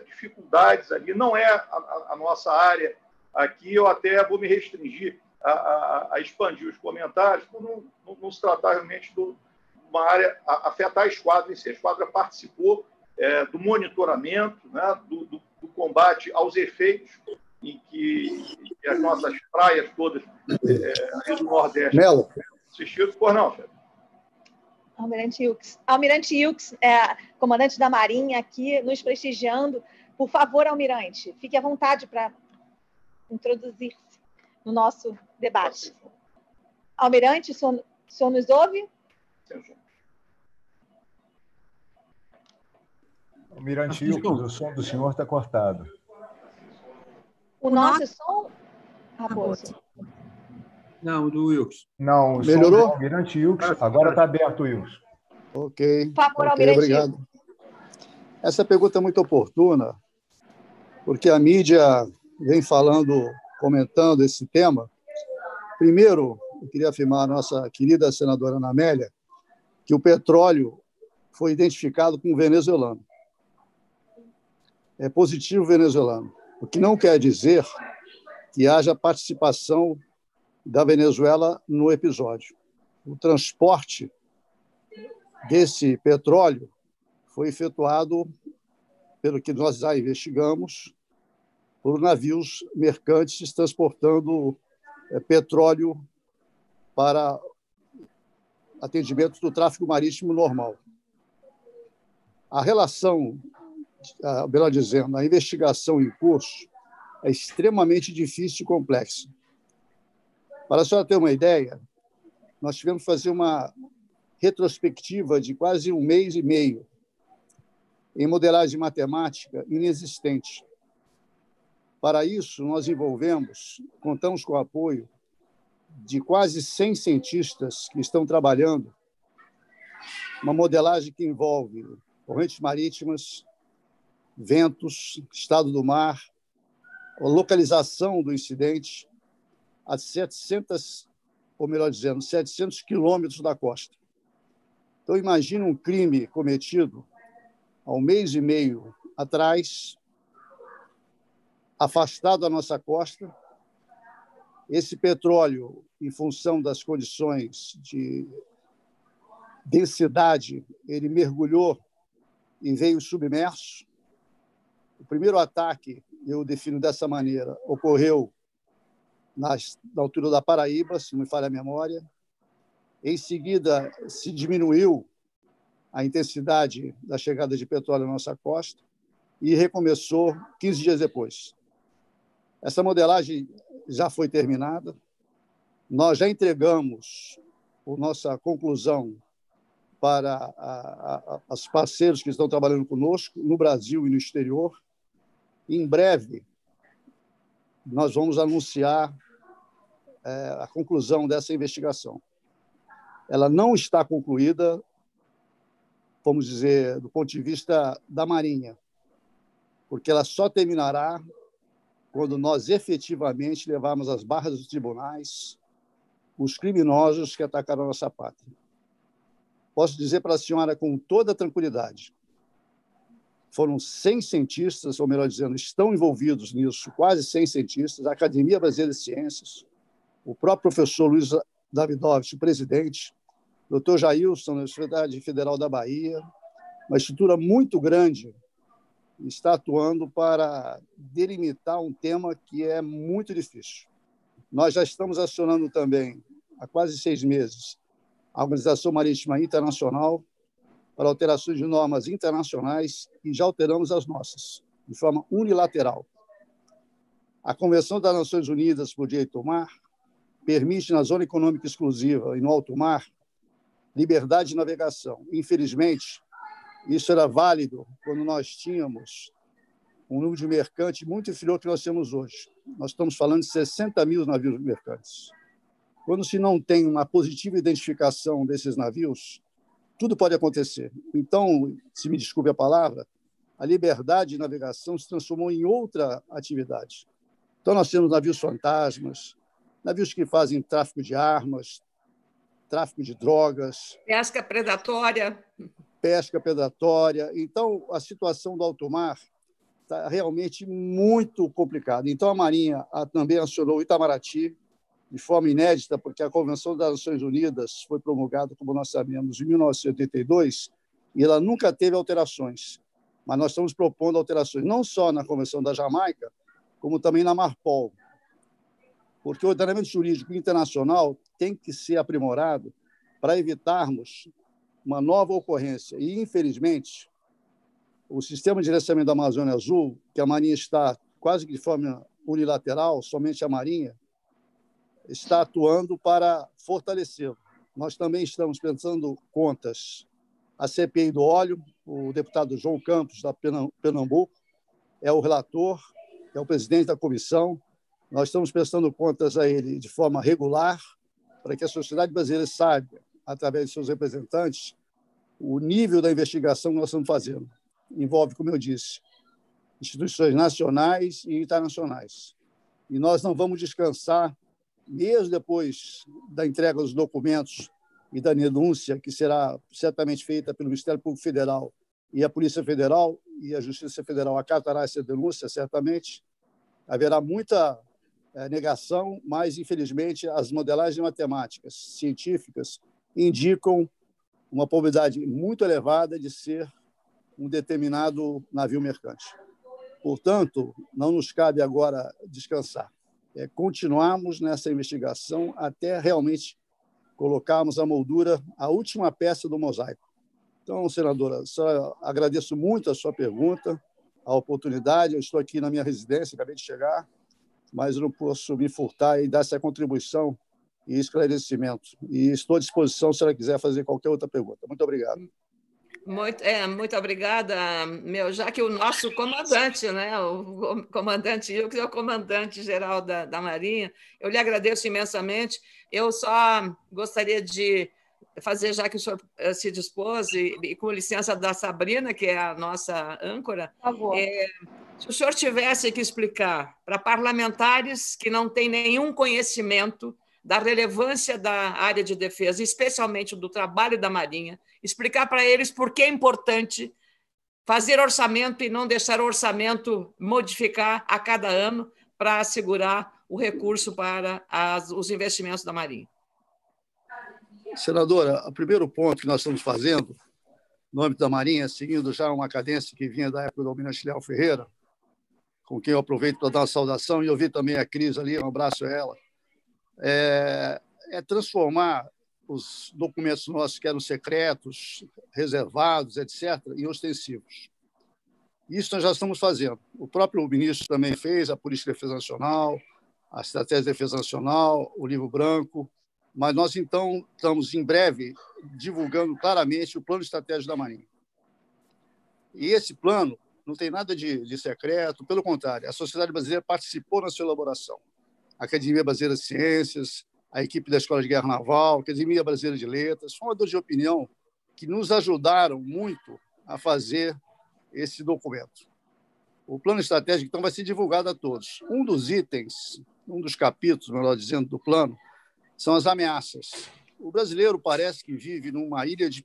Dificuldades ali. Não é a nossa área aqui, eu até vou me restringir a expandir os comentários, por não se tratar realmente de uma área a afetar a esquadra em si. A esquadra participou do monitoramento, né? do combate aos efeitos em que as nossas praias todas do Nordeste assistiram. Por não, chefe. Almirante Ilks, comandante da Marinha, aqui nos prestigiando. Por favor, almirante, fique à vontade para introduzir-se no nosso debate. Almirante, o senhor nos ouve? Sim, senhor. Almirante Ilks, o som do senhor está cortado. O nosso som? Não, do Wilkes. Não, o melhorou? som do Almirante Ilks. Agora está aberto, Wilkes. Ok. Por favor, Almirante. Obrigado. Essa pergunta é muito oportuna, porque a mídia vem falando, comentando esse tema, Primeiro, eu queria afirmar à nossa querida senadora Ana Amélia que o petróleo foi identificado como venezuelano. É positivo venezuelano, o que não quer dizer que haja participação da Venezuela no episódio. O transporte desse petróleo foi efetuado, pelo que nós já investigamos, por navios mercantes transportando petróleo para atendimento do tráfego marítimo normal. A relação, melhor dizendo, a investigação em curso é extremamente difícil e complexa. Para a senhora ter uma ideia, nós tivemos que fazer uma retrospectiva de quase 1 mês e meio em modelagem matemática inexistente. Para isso, nós contamos com o apoio de quase 100 cientistas que estão trabalhando uma modelagem que envolve correntes marítimas, ventos, estado do mar, a localização do incidente a 700 quilômetros da costa. Então, imagine um crime cometido há 1 mês e meio atrás, afastado da nossa costa. Esse petróleo, em função das condições de densidade, ele mergulhou e veio submerso. O primeiro ataque, eu defino dessa maneira, ocorreu na altura da Paraíba, se não me falha a memória. Em seguida, se diminuiu a intensidade da chegada de petróleo à nossa costa e recomeçou 15 dias depois. Essa modelagem já foi terminada. Nós já entregamos a nossa conclusão para os parceiros que estão trabalhando conosco no Brasil e no exterior. Em breve, nós vamos anunciar a conclusão dessa investigação. Ela não está concluída, vamos dizer, do ponto de vista da Marinha, porque ela só terminará quando nós efetivamente levarmos às barras dos tribunais os criminosos que atacaram a nossa pátria. Posso dizer para a senhora com toda tranquilidade, foram 100 cientistas, ou melhor dizendo, estão envolvidos nisso, quase 100 cientistas, a Academia Brasileira de Ciências, o próprio professor Luiz Davidovich, o presidente, o Dr. Jailson, da Universidade Federal da Bahia, uma estrutura muito grande, está atuando para delimitar um tema que é muito difícil. Nós já estamos acionando também, há quase 6 meses, a Organização Marítima Internacional para alterações de normas internacionais e já alteramos as nossas, de forma unilateral. A Convenção das Nações Unidas para o Direito do Mar permite, na zona econômica exclusiva e no alto mar, liberdade de navegação. Infelizmente, isso era válido quando nós tínhamos um número de mercantes muito inferior ao que nós temos hoje. Nós estamos falando de 60 mil navios mercantes. Quando se não tem uma positiva identificação desses navios, tudo pode acontecer. Então, se me desculpe a palavra, a liberdade de navegação se transformou em outra atividade. Então, nós temos navios fantasmas, navios que fazem tráfico de armas, tráfico de drogas. Pesca predatória. Pesca predatória. Então, a situação do alto mar está realmente muito complicada. Então, a Marinha também acionou o Itamaraty, de forma inédita, porque a Convenção das Nações Unidas foi promulgada, como nós sabemos, em 1982, e ela nunca teve alterações. Mas nós estamos propondo alterações, não só na Convenção da Jamaica, como também na Marpol, porque o ordenamento jurídico internacional tem que ser aprimorado para evitarmos uma nova ocorrência. E, infelizmente, o sistema de gerenciamento da Amazônia Azul, que a Marinha está quase que de forma unilateral, somente a Marinha, está atuando para fortalecê-lo. Nós também estamos prestando contas à CPI do óleo, o deputado João Campos, da Pernambuco, é o relator, é o presidente da comissão. Nós estamos prestando contas a ele de forma regular, para que a sociedade brasileira saiba, através de seus representantes, o nível da investigação que nós estamos fazendo. Envolve, como eu disse, instituições nacionais e internacionais. E nós não vamos descansar mesmo depois da entrega dos documentos e da denúncia, que será certamente feita pelo Ministério Público Federal e a Polícia Federal, e a Justiça Federal acatará essa denúncia, certamente, haverá muita negação, mas, infelizmente, as modelagens matemáticas científicas indicam uma probabilidade muito elevada de ser um determinado navio mercante. Portanto, não nos cabe agora descansar. Continuarmos nessa investigação até realmente colocarmos a moldura, a última peça do mosaico. Então, senadora, só agradeço muito a sua pergunta, a oportunidade. Eu estou aqui na minha residência, acabei de chegar, mas eu não posso me furtar e dar essa contribuição e esclarecimento. E estou à disposição se ela quiser fazer qualquer outra pergunta. Muito obrigado. Muito obrigada, já que o nosso comandante, né, o comandante Ilques é o comandante-geral da Marinha, eu lhe agradeço imensamente. Eu só gostaria de fazer, já que o senhor se dispôs, e com licença da Sabrina, que é a nossa âncora, por favor. Se o senhor tivesse que explicar para parlamentares que não têm nenhum conhecimento da relevância da área de defesa, especialmente do trabalho da Marinha, explicar para eles por que é importante fazer orçamento e não deixar o orçamento modificar a cada ano para assegurar o recurso para os investimentos da Marinha. Senadora, o primeiro ponto que nós estamos fazendo no âmbito da Marinha, seguindo já uma cadência que vinha da época do almirante Léo Ferreira, com quem eu aproveito para dar uma saudação, e eu vi também a Cris ali, um abraço a ela, é transformar os documentos nossos, que eram secretos, reservados, etc., em ostensivos. Isso nós já estamos fazendo. O próprio ministro também fez, a Política de Defesa Nacional, a Estratégia de Defesa Nacional, o Livro Branco, mas nós, então, estamos, em breve, divulgando claramente o plano estratégico da Marinha. E esse plano não tem nada de secreto, pelo contrário, a sociedade brasileira participou na sua elaboração. A Academia Brasileira de Ciências, a equipe da Escola de Guerra Naval, a Academia Brasileira de Letras, formadores de opinião que nos ajudaram muito a fazer esse documento. O plano estratégico, então, vai ser divulgado a todos. Um dos itens, um dos capítulos, melhor dizendo, do plano, são as ameaças. O brasileiro parece que vive numa ilha de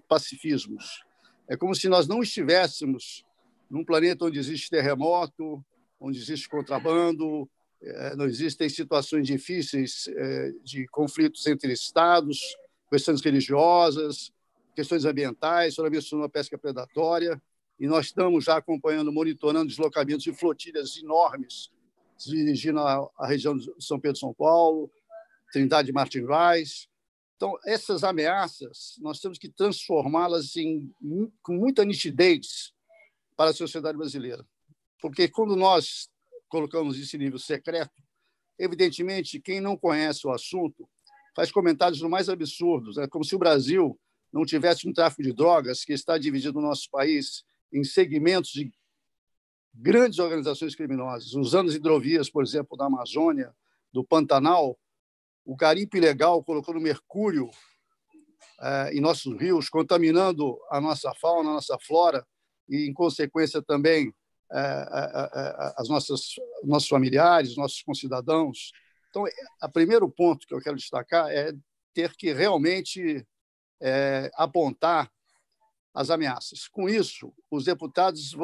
pacifismos. É como se nós não estivéssemos num planeta onde existe terremoto, onde existe contrabando, não existem situações difíceis de conflitos entre estados, questões religiosas, questões ambientais, só mencionou a pesca predatória, e nós estamos já acompanhando, monitorando deslocamentos de flotilhas enormes, dirigindo a região de São Pedro, São Paulo, Trindade e Martin Reis. Então, essas ameaças, nós temos que transformá-las com muita nitidez para a sociedade brasileira. Porque quando nós colocamos isso em nível secreto, evidentemente, quem não conhece o assunto faz comentários no mais absurdos, como se o Brasil não tivesse um tráfico de drogas que está dividido no nosso país em segmentos de grandes organizações criminosas, usando as hidrovias, por exemplo, da Amazônia, do Pantanal, o garimpo ilegal colocando mercúrio em nossos rios, contaminando a nossa fauna, a nossa flora e, em consequência, também nossos familiares, nossos concidadãos. Então, o primeiro ponto que eu quero destacar é ter que realmente apontar as ameaças. Com isso, os deputados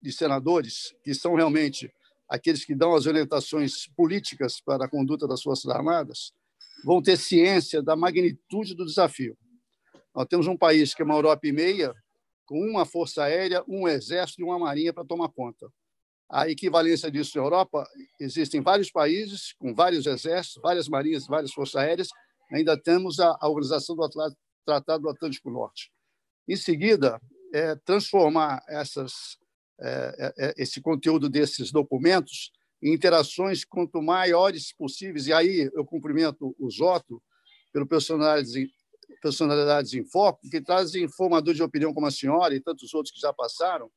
e senadores, que são realmente aqueles que dão as orientações políticas para a conduta das Forças Armadas, vão ter ciência da magnitude do desafio. Nós temos um país que é uma Europa e meia, com uma força aérea, um exército e uma marinha para tomar conta. A equivalência disso na Europa, existem vários países com vários exércitos, várias marinhas, várias forças aéreas, ainda temos a organização do Tratado do Atlântico Norte. Em seguida, transformar esse conteúdo desses documentos em interações quanto maiores possíveis, e aí eu cumprimento o Jotto pelo Personalidades em Foco, que trazem informadores de opinião como a senhora e tantos outros que já passaram,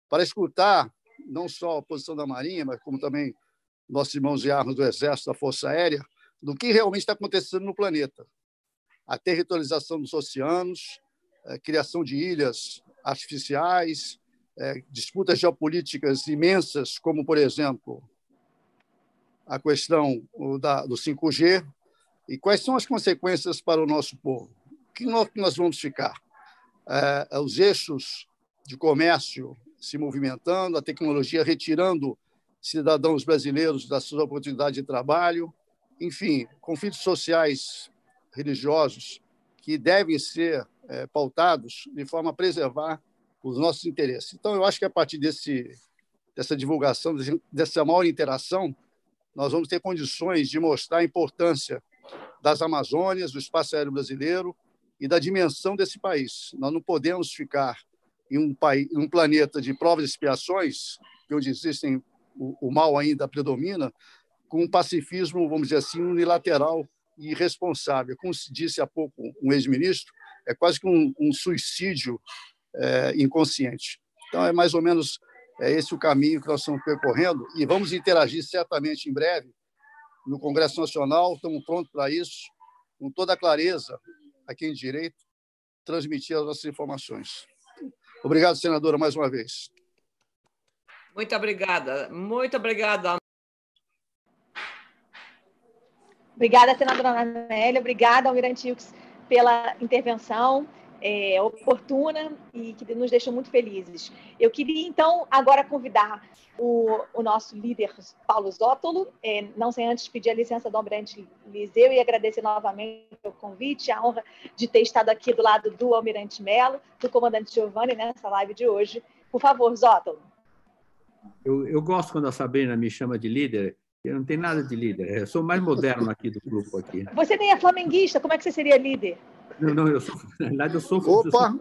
para escutar não só a posição da Marinha, mas como também nossos irmãos de armas do Exército, da Força Aérea, do que realmente está acontecendo no planeta. A territorialização dos oceanos, criação de ilhas artificiais, disputas geopolíticas imensas, como, por exemplo, a questão do 5G e quais são as consequências para o nosso povo. O que nós vamos ficar? Os eixos de comércio se movimentando, a tecnologia retirando cidadãos brasileiros das suas oportunidades de trabalho, enfim, conflitos sociais, religiosos, que devem ser pautados de forma a preservar os nossos interesses. Então, eu acho que a partir dessa divulgação, dessa maior interação, nós vamos ter condições de mostrar a importância das Amazônias, do espaço aéreo brasileiro e da dimensão desse país. Nós não podemos ficar em um planeta de provas e expiações, onde existem o mal ainda predomina, com um pacifismo, vamos dizer assim, unilateral e irresponsável. Como se disse há pouco um ex-ministro, é quase que um suicídio inconsciente. Então, é mais ou menos esse o caminho que nós estamos percorrendo e vamos interagir certamente em breve no Congresso Nacional, estamos prontos para isso, com toda a clareza, aqui em direito, transmitir as nossas informações. Obrigado, senadora, mais uma vez. Muito obrigada. Muito obrigada. Obrigada, senadora Amélia. Obrigada, Almirante Ilques, pela intervenção oportuna e que nos deixou muito felizes. Eu queria, então, agora convidar o nosso líder, Paulo Zótolo, não sem antes pedir a licença do Almirante Liseu e agradecer novamente o convite, a honra de ter estado aqui do lado do Almirante Mello, do comandante Giovani, nessa live de hoje. Por favor, Zótolo. Eu gosto quando a Sabrina me chama de líder, eu não tenho nada de líder, eu sou o mais moderno aqui do grupo. Aqui. Você nem é flamenguista, como é que você seria líder? Não, eu sou, na verdade eu sou... Opa!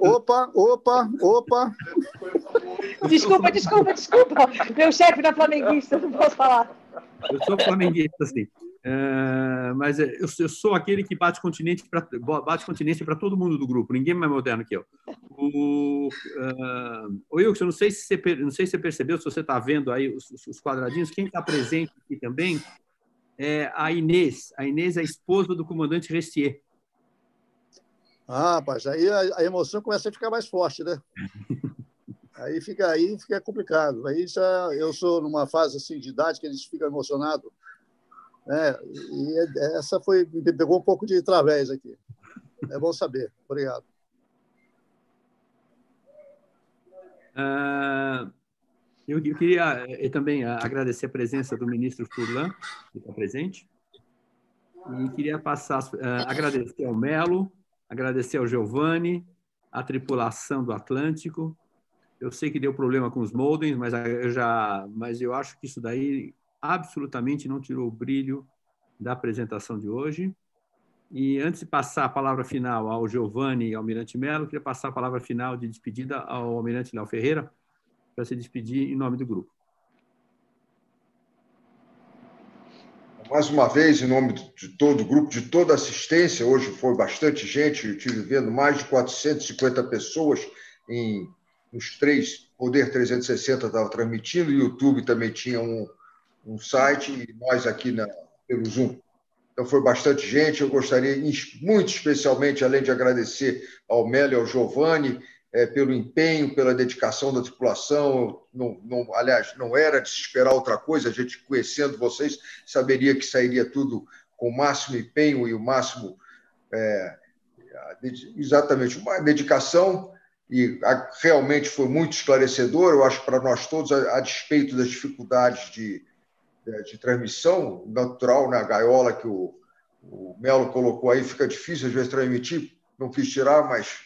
Desculpa. Meu chefe não é flamenguista, não posso falar. Eu sou flamenguista, sim. Mas eu sou aquele que bate continência para todo mundo do grupo, ninguém é mais moderno que eu. Wilkes, eu não sei se você percebeu, se você está vendo aí os quadradinhos, quem está presente aqui também é a Inês. A Inês é a esposa do comandante Restier. Rapaz, aí a emoção começa a ficar mais forte, né? Aí fica complicado. Aí já eu sou numa fase assim de idade que a gente fica emocionado, né? E essa me pegou um pouco de través aqui. É bom saber. Obrigado. Eu queria também agradecer a presença do ministro Furlan, que está presente, e queria agradecer ao Mello, agradecer ao Giovani, à tripulação do Atlântico. Eu sei que deu problema com os modems, mas eu acho que isso daí absolutamente não tirou o brilho da apresentação de hoje. E antes de passar a palavra final ao Giovani e ao Almirante Mello, eu queria passar a palavra final de despedida ao Almirante Léo Ferreira, para se despedir em nome do grupo. Mais uma vez, em nome de todo o grupo, de toda a assistência, hoje foi bastante gente, eu estive vendo mais de 450 pessoas nos três, Poder 360 estava transmitindo, o YouTube também tinha um site, e nós aqui pelo Zoom. Então, foi bastante gente. Eu gostaria, muito especialmente, além de agradecer ao Mello e ao Giovani, pelo empenho, pela dedicação da tripulação. Aliás, não era de se esperar outra coisa. A gente, conhecendo vocês, saberia que sairia tudo com o máximo empenho e o máximo... exatamente, uma dedicação, e realmente foi muito esclarecedor. Eu acho que para nós todos, a despeito das dificuldades de transmissão natural na gaiola que o Mello colocou aí, fica difícil às vezes transmitir, não quis tirar, mas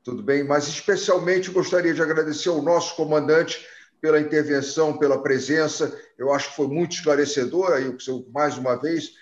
tudo bem. Mas especialmente gostaria de agradecer ao nosso comandante pela intervenção, pela presença. Eu acho que foi muito esclarecedor. Aí, mais uma vez,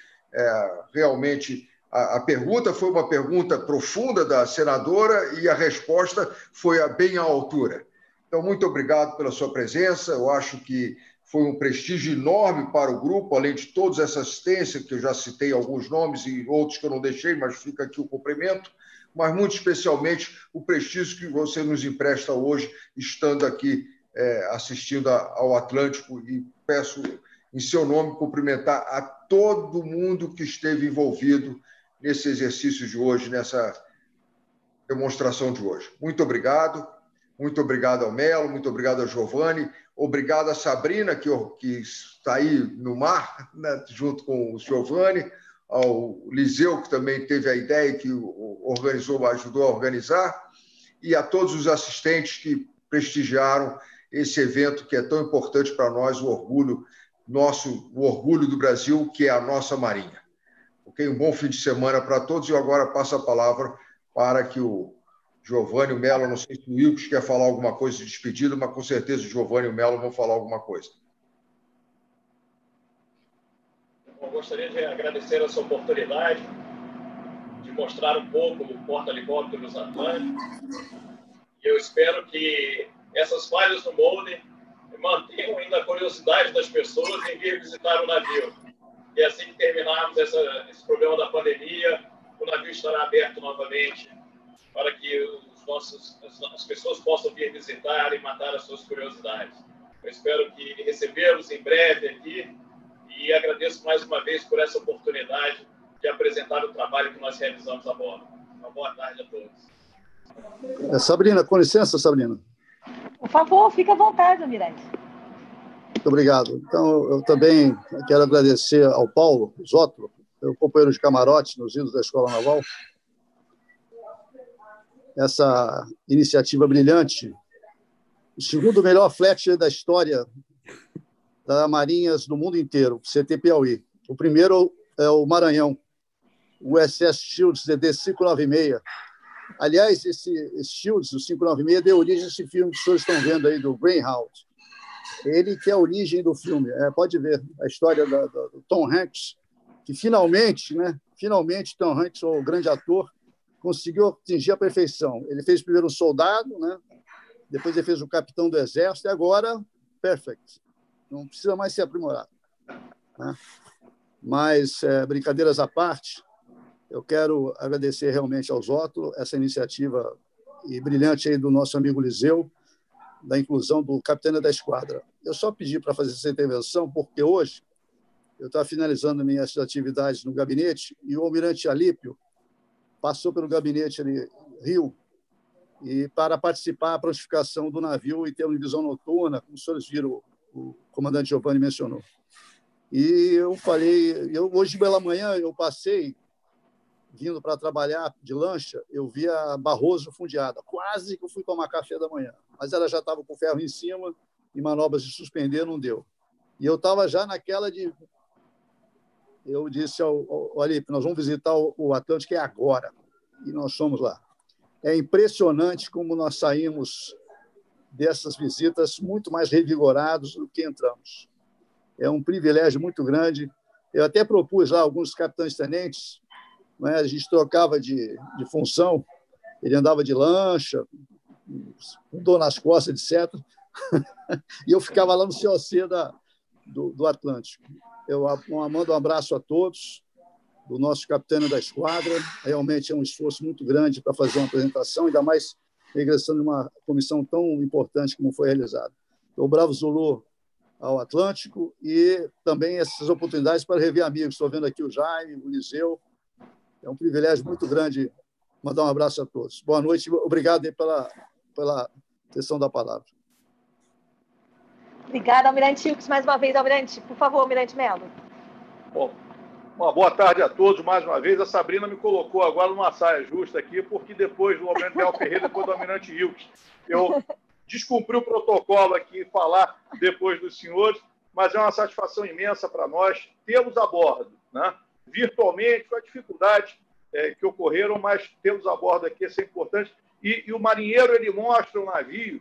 realmente a pergunta foi uma pergunta profunda da senadora e a resposta foi bem à altura. Então, muito obrigado pela sua presença. Eu acho que foi um prestígio enorme para o grupo, além de toda essa assistência, que eu já citei alguns nomes e outros que eu não deixei, mas fica aqui o cumprimento, mas muito especialmente o prestígio que você nos empresta hoje, estando aqui assistindo ao Atlântico, e peço, em seu nome, cumprimentar a todo mundo que esteve envolvido nesse exercício de hoje, nessa demonstração de hoje. Muito obrigado ao Mello, muito obrigado ao Giovani. Obrigado a Sabrina, que está aí no mar, né, junto com o Giovanni, ao Liseu, que também teve a ideia, que organizou, ajudou a organizar, e a todos os assistentes que prestigiaram esse evento que é tão importante para nós, o orgulho nosso, o orgulho do Brasil, que é a nossa Marinha. Ok? Um bom fim de semana para todos, e eu agora passo a palavra para que o Giovanni, o Melo, não sei se o Wilkes quer falar alguma coisa de despedida, mas com certeza o Giovanni e o Melo vão falar alguma coisa. Eu gostaria de agradecer essa oportunidade de mostrar um pouco do porta-helicópteros Atlânticos. E eu espero que essas falhas no molde mantenham ainda a curiosidade das pessoas em vir visitar o navio. E assim que terminarmos esse problema da pandemia, o navio estará aberto novamente para que as pessoas possam vir visitar e matar as suas curiosidades. Eu espero que recebê-los em breve aqui e agradeço mais uma vez por essa oportunidade de apresentar o trabalho que nós realizamos a bordo. Uma boa tarde a todos. Sabrina, com licença, Sabrina. Por favor, fique à vontade, Almirante. Muito obrigado. Então, eu também quero agradecer ao Paulo Zótolo, meu companheiro de camarote nos idos da Escola Naval, essa iniciativa brilhante, o segundo melhor flat da história das marinhas do mundo inteiro, CT Piauí. O primeiro é o Maranhão, o USS Shields DD 596. Aliás, esse Shields, o 596, deu origem a esse filme que os senhores estão vendo aí, do Greyhound. Ele que é a origem do filme. Pode ver a história do Tom Hanks, que finalmente Tom Hanks, o grande ator, conseguiu atingir a perfeição. Ele fez primeiro um soldado, né? Depois ele fez o capitão do exército, e agora, perfect. Não precisa mais ser aprimorado. Né? Mas, brincadeiras à parte, eu quero agradecer realmente ao Zótolo essa iniciativa e brilhante aí do nosso amigo Liseu, da inclusão do capitão da esquadra. Eu só pedi para fazer essa intervenção porque hoje eu estava finalizando minhas atividades no gabinete e o almirante Alípio passou pelo gabinete ali, Rio, e para participar da prontificação do navio e ter uma visão noturna, como os senhores viram, o comandante Giovanni mencionou. E eu falei, hoje pela manhã eu passei, vindo para trabalhar de lancha, eu vi a Barroso fundeada. Quase que eu fui tomar café da manhã, mas ela já estava com o ferro em cima e manobras de suspender não deu. E eu estava já naquela de... Eu disse ao Alípio, nós vamos visitar o Atlântico agora. E nós fomos lá. É impressionante como nós saímos dessas visitas muito mais revigorados do que entramos. É um privilégio muito grande. Eu até propus lá alguns capitães-tenentes, né? A gente trocava de função, ele andava de lancha, com dor nas costas, etc. E eu ficava lá no COC do Atlântico. Eu mando um abraço a todos, do nosso capitão da esquadra. Realmente é um esforço muito grande para fazer uma apresentação, ainda mais regressando de uma comissão tão importante como foi realizada. O Bravo Zulu ao Atlântico e também essas oportunidades para rever amigos. Estou vendo aqui o Jaime, o Liseu. É um privilégio muito grande mandar um abraço a todos. Boa noite. Obrigado aí pela sessão da palavra. Obrigada, Almirante Wilkes, mais uma vez. Almirante, por favor, Almirante Melo. Bom, uma boa tarde a todos, mais uma vez. A Sabrina me colocou agora numa saia justa aqui, porque depois do Almirante Melo Ferreira, depois do Almirante Wilkes, eu descumpri o protocolo aqui, falar depois dos senhores, mas é uma satisfação imensa para nós tê-los a bordo, né? Virtualmente, com as dificuldades que ocorreram, mas tê-los a bordo aqui, isso é importante. E o marinheiro, ele mostra o navio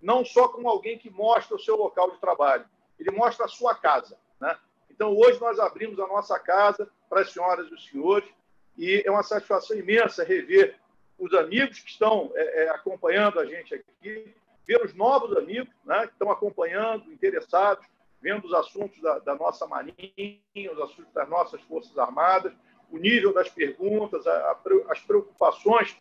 não só como alguém que mostra o seu local de trabalho, ele mostra a sua casa, né? Então, hoje nós abrimos a nossa casa para as senhoras e os senhores e é uma satisfação imensa rever os amigos que estão acompanhando a gente aqui, ver os novos amigos, né, que estão acompanhando, interessados, vendo os assuntos da nossa Marinha, os assuntos das nossas Forças Armadas, o nível das perguntas, as preocupações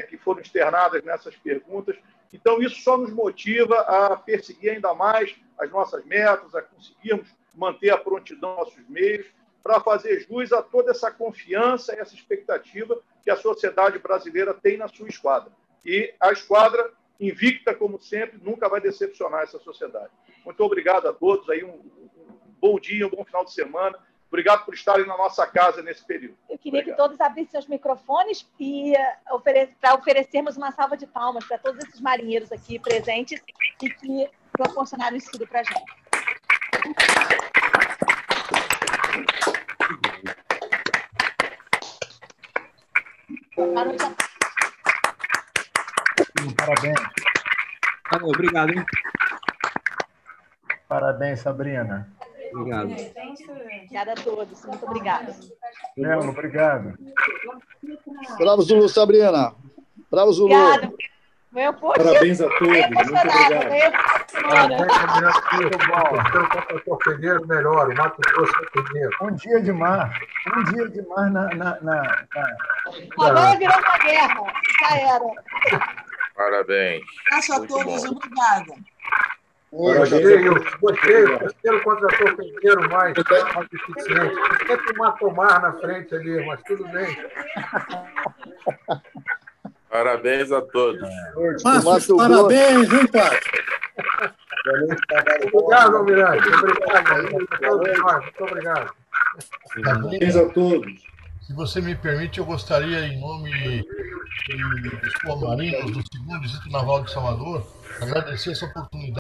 que foram externadas nessas perguntas. Então, isso só nos motiva a perseguir ainda mais as nossas metas, a conseguirmos manter a prontidão dos nossos meios, para fazer jus a toda essa confiança e essa expectativa que a sociedade brasileira tem na sua esquadra. E a esquadra, invicta como sempre, nunca vai decepcionar essa sociedade. Muito obrigado a todos. Aí um bom dia, um bom final de semana. Obrigado por estarem na nossa casa nesse período. Eu queria que todos abrissem seus microfones e para oferecermos uma salva de palmas para todos esses marinheiros aqui presentes e que proporcionaram isso tudo para a gente. Parabéns. Obrigado, hein? Parabéns, Sabrina. Obrigado. Obrigada a todos. Muito obrigada. Melo, obrigado. Bravo, Zulu, Sabrina. Bravo, Zulu. Obrigada. Parabéns a todos. Muito obrigado. Muito bom. O Peneiro melhor, o Mato Grosso é o Peneiro. Um dia de mar. Um dia de mar Agora virou uma guerra. Já era. Parabéns. Abraço a todos. Obrigada. Gostei. O terceiro contratou o Peneiro mais eficiente. Sempre o Matomar na frente ali, mas tudo bem. Parabéns a todos. Márcio, parabéns, hein, Pátio? Obrigado, Almirante. Obrigado. Muito obrigado. Parabéns a todos. Se você me permite, eu gostaria, em nome dos Marinhos do 2º Distrito Naval de Salvador, agradecer essa oportunidade.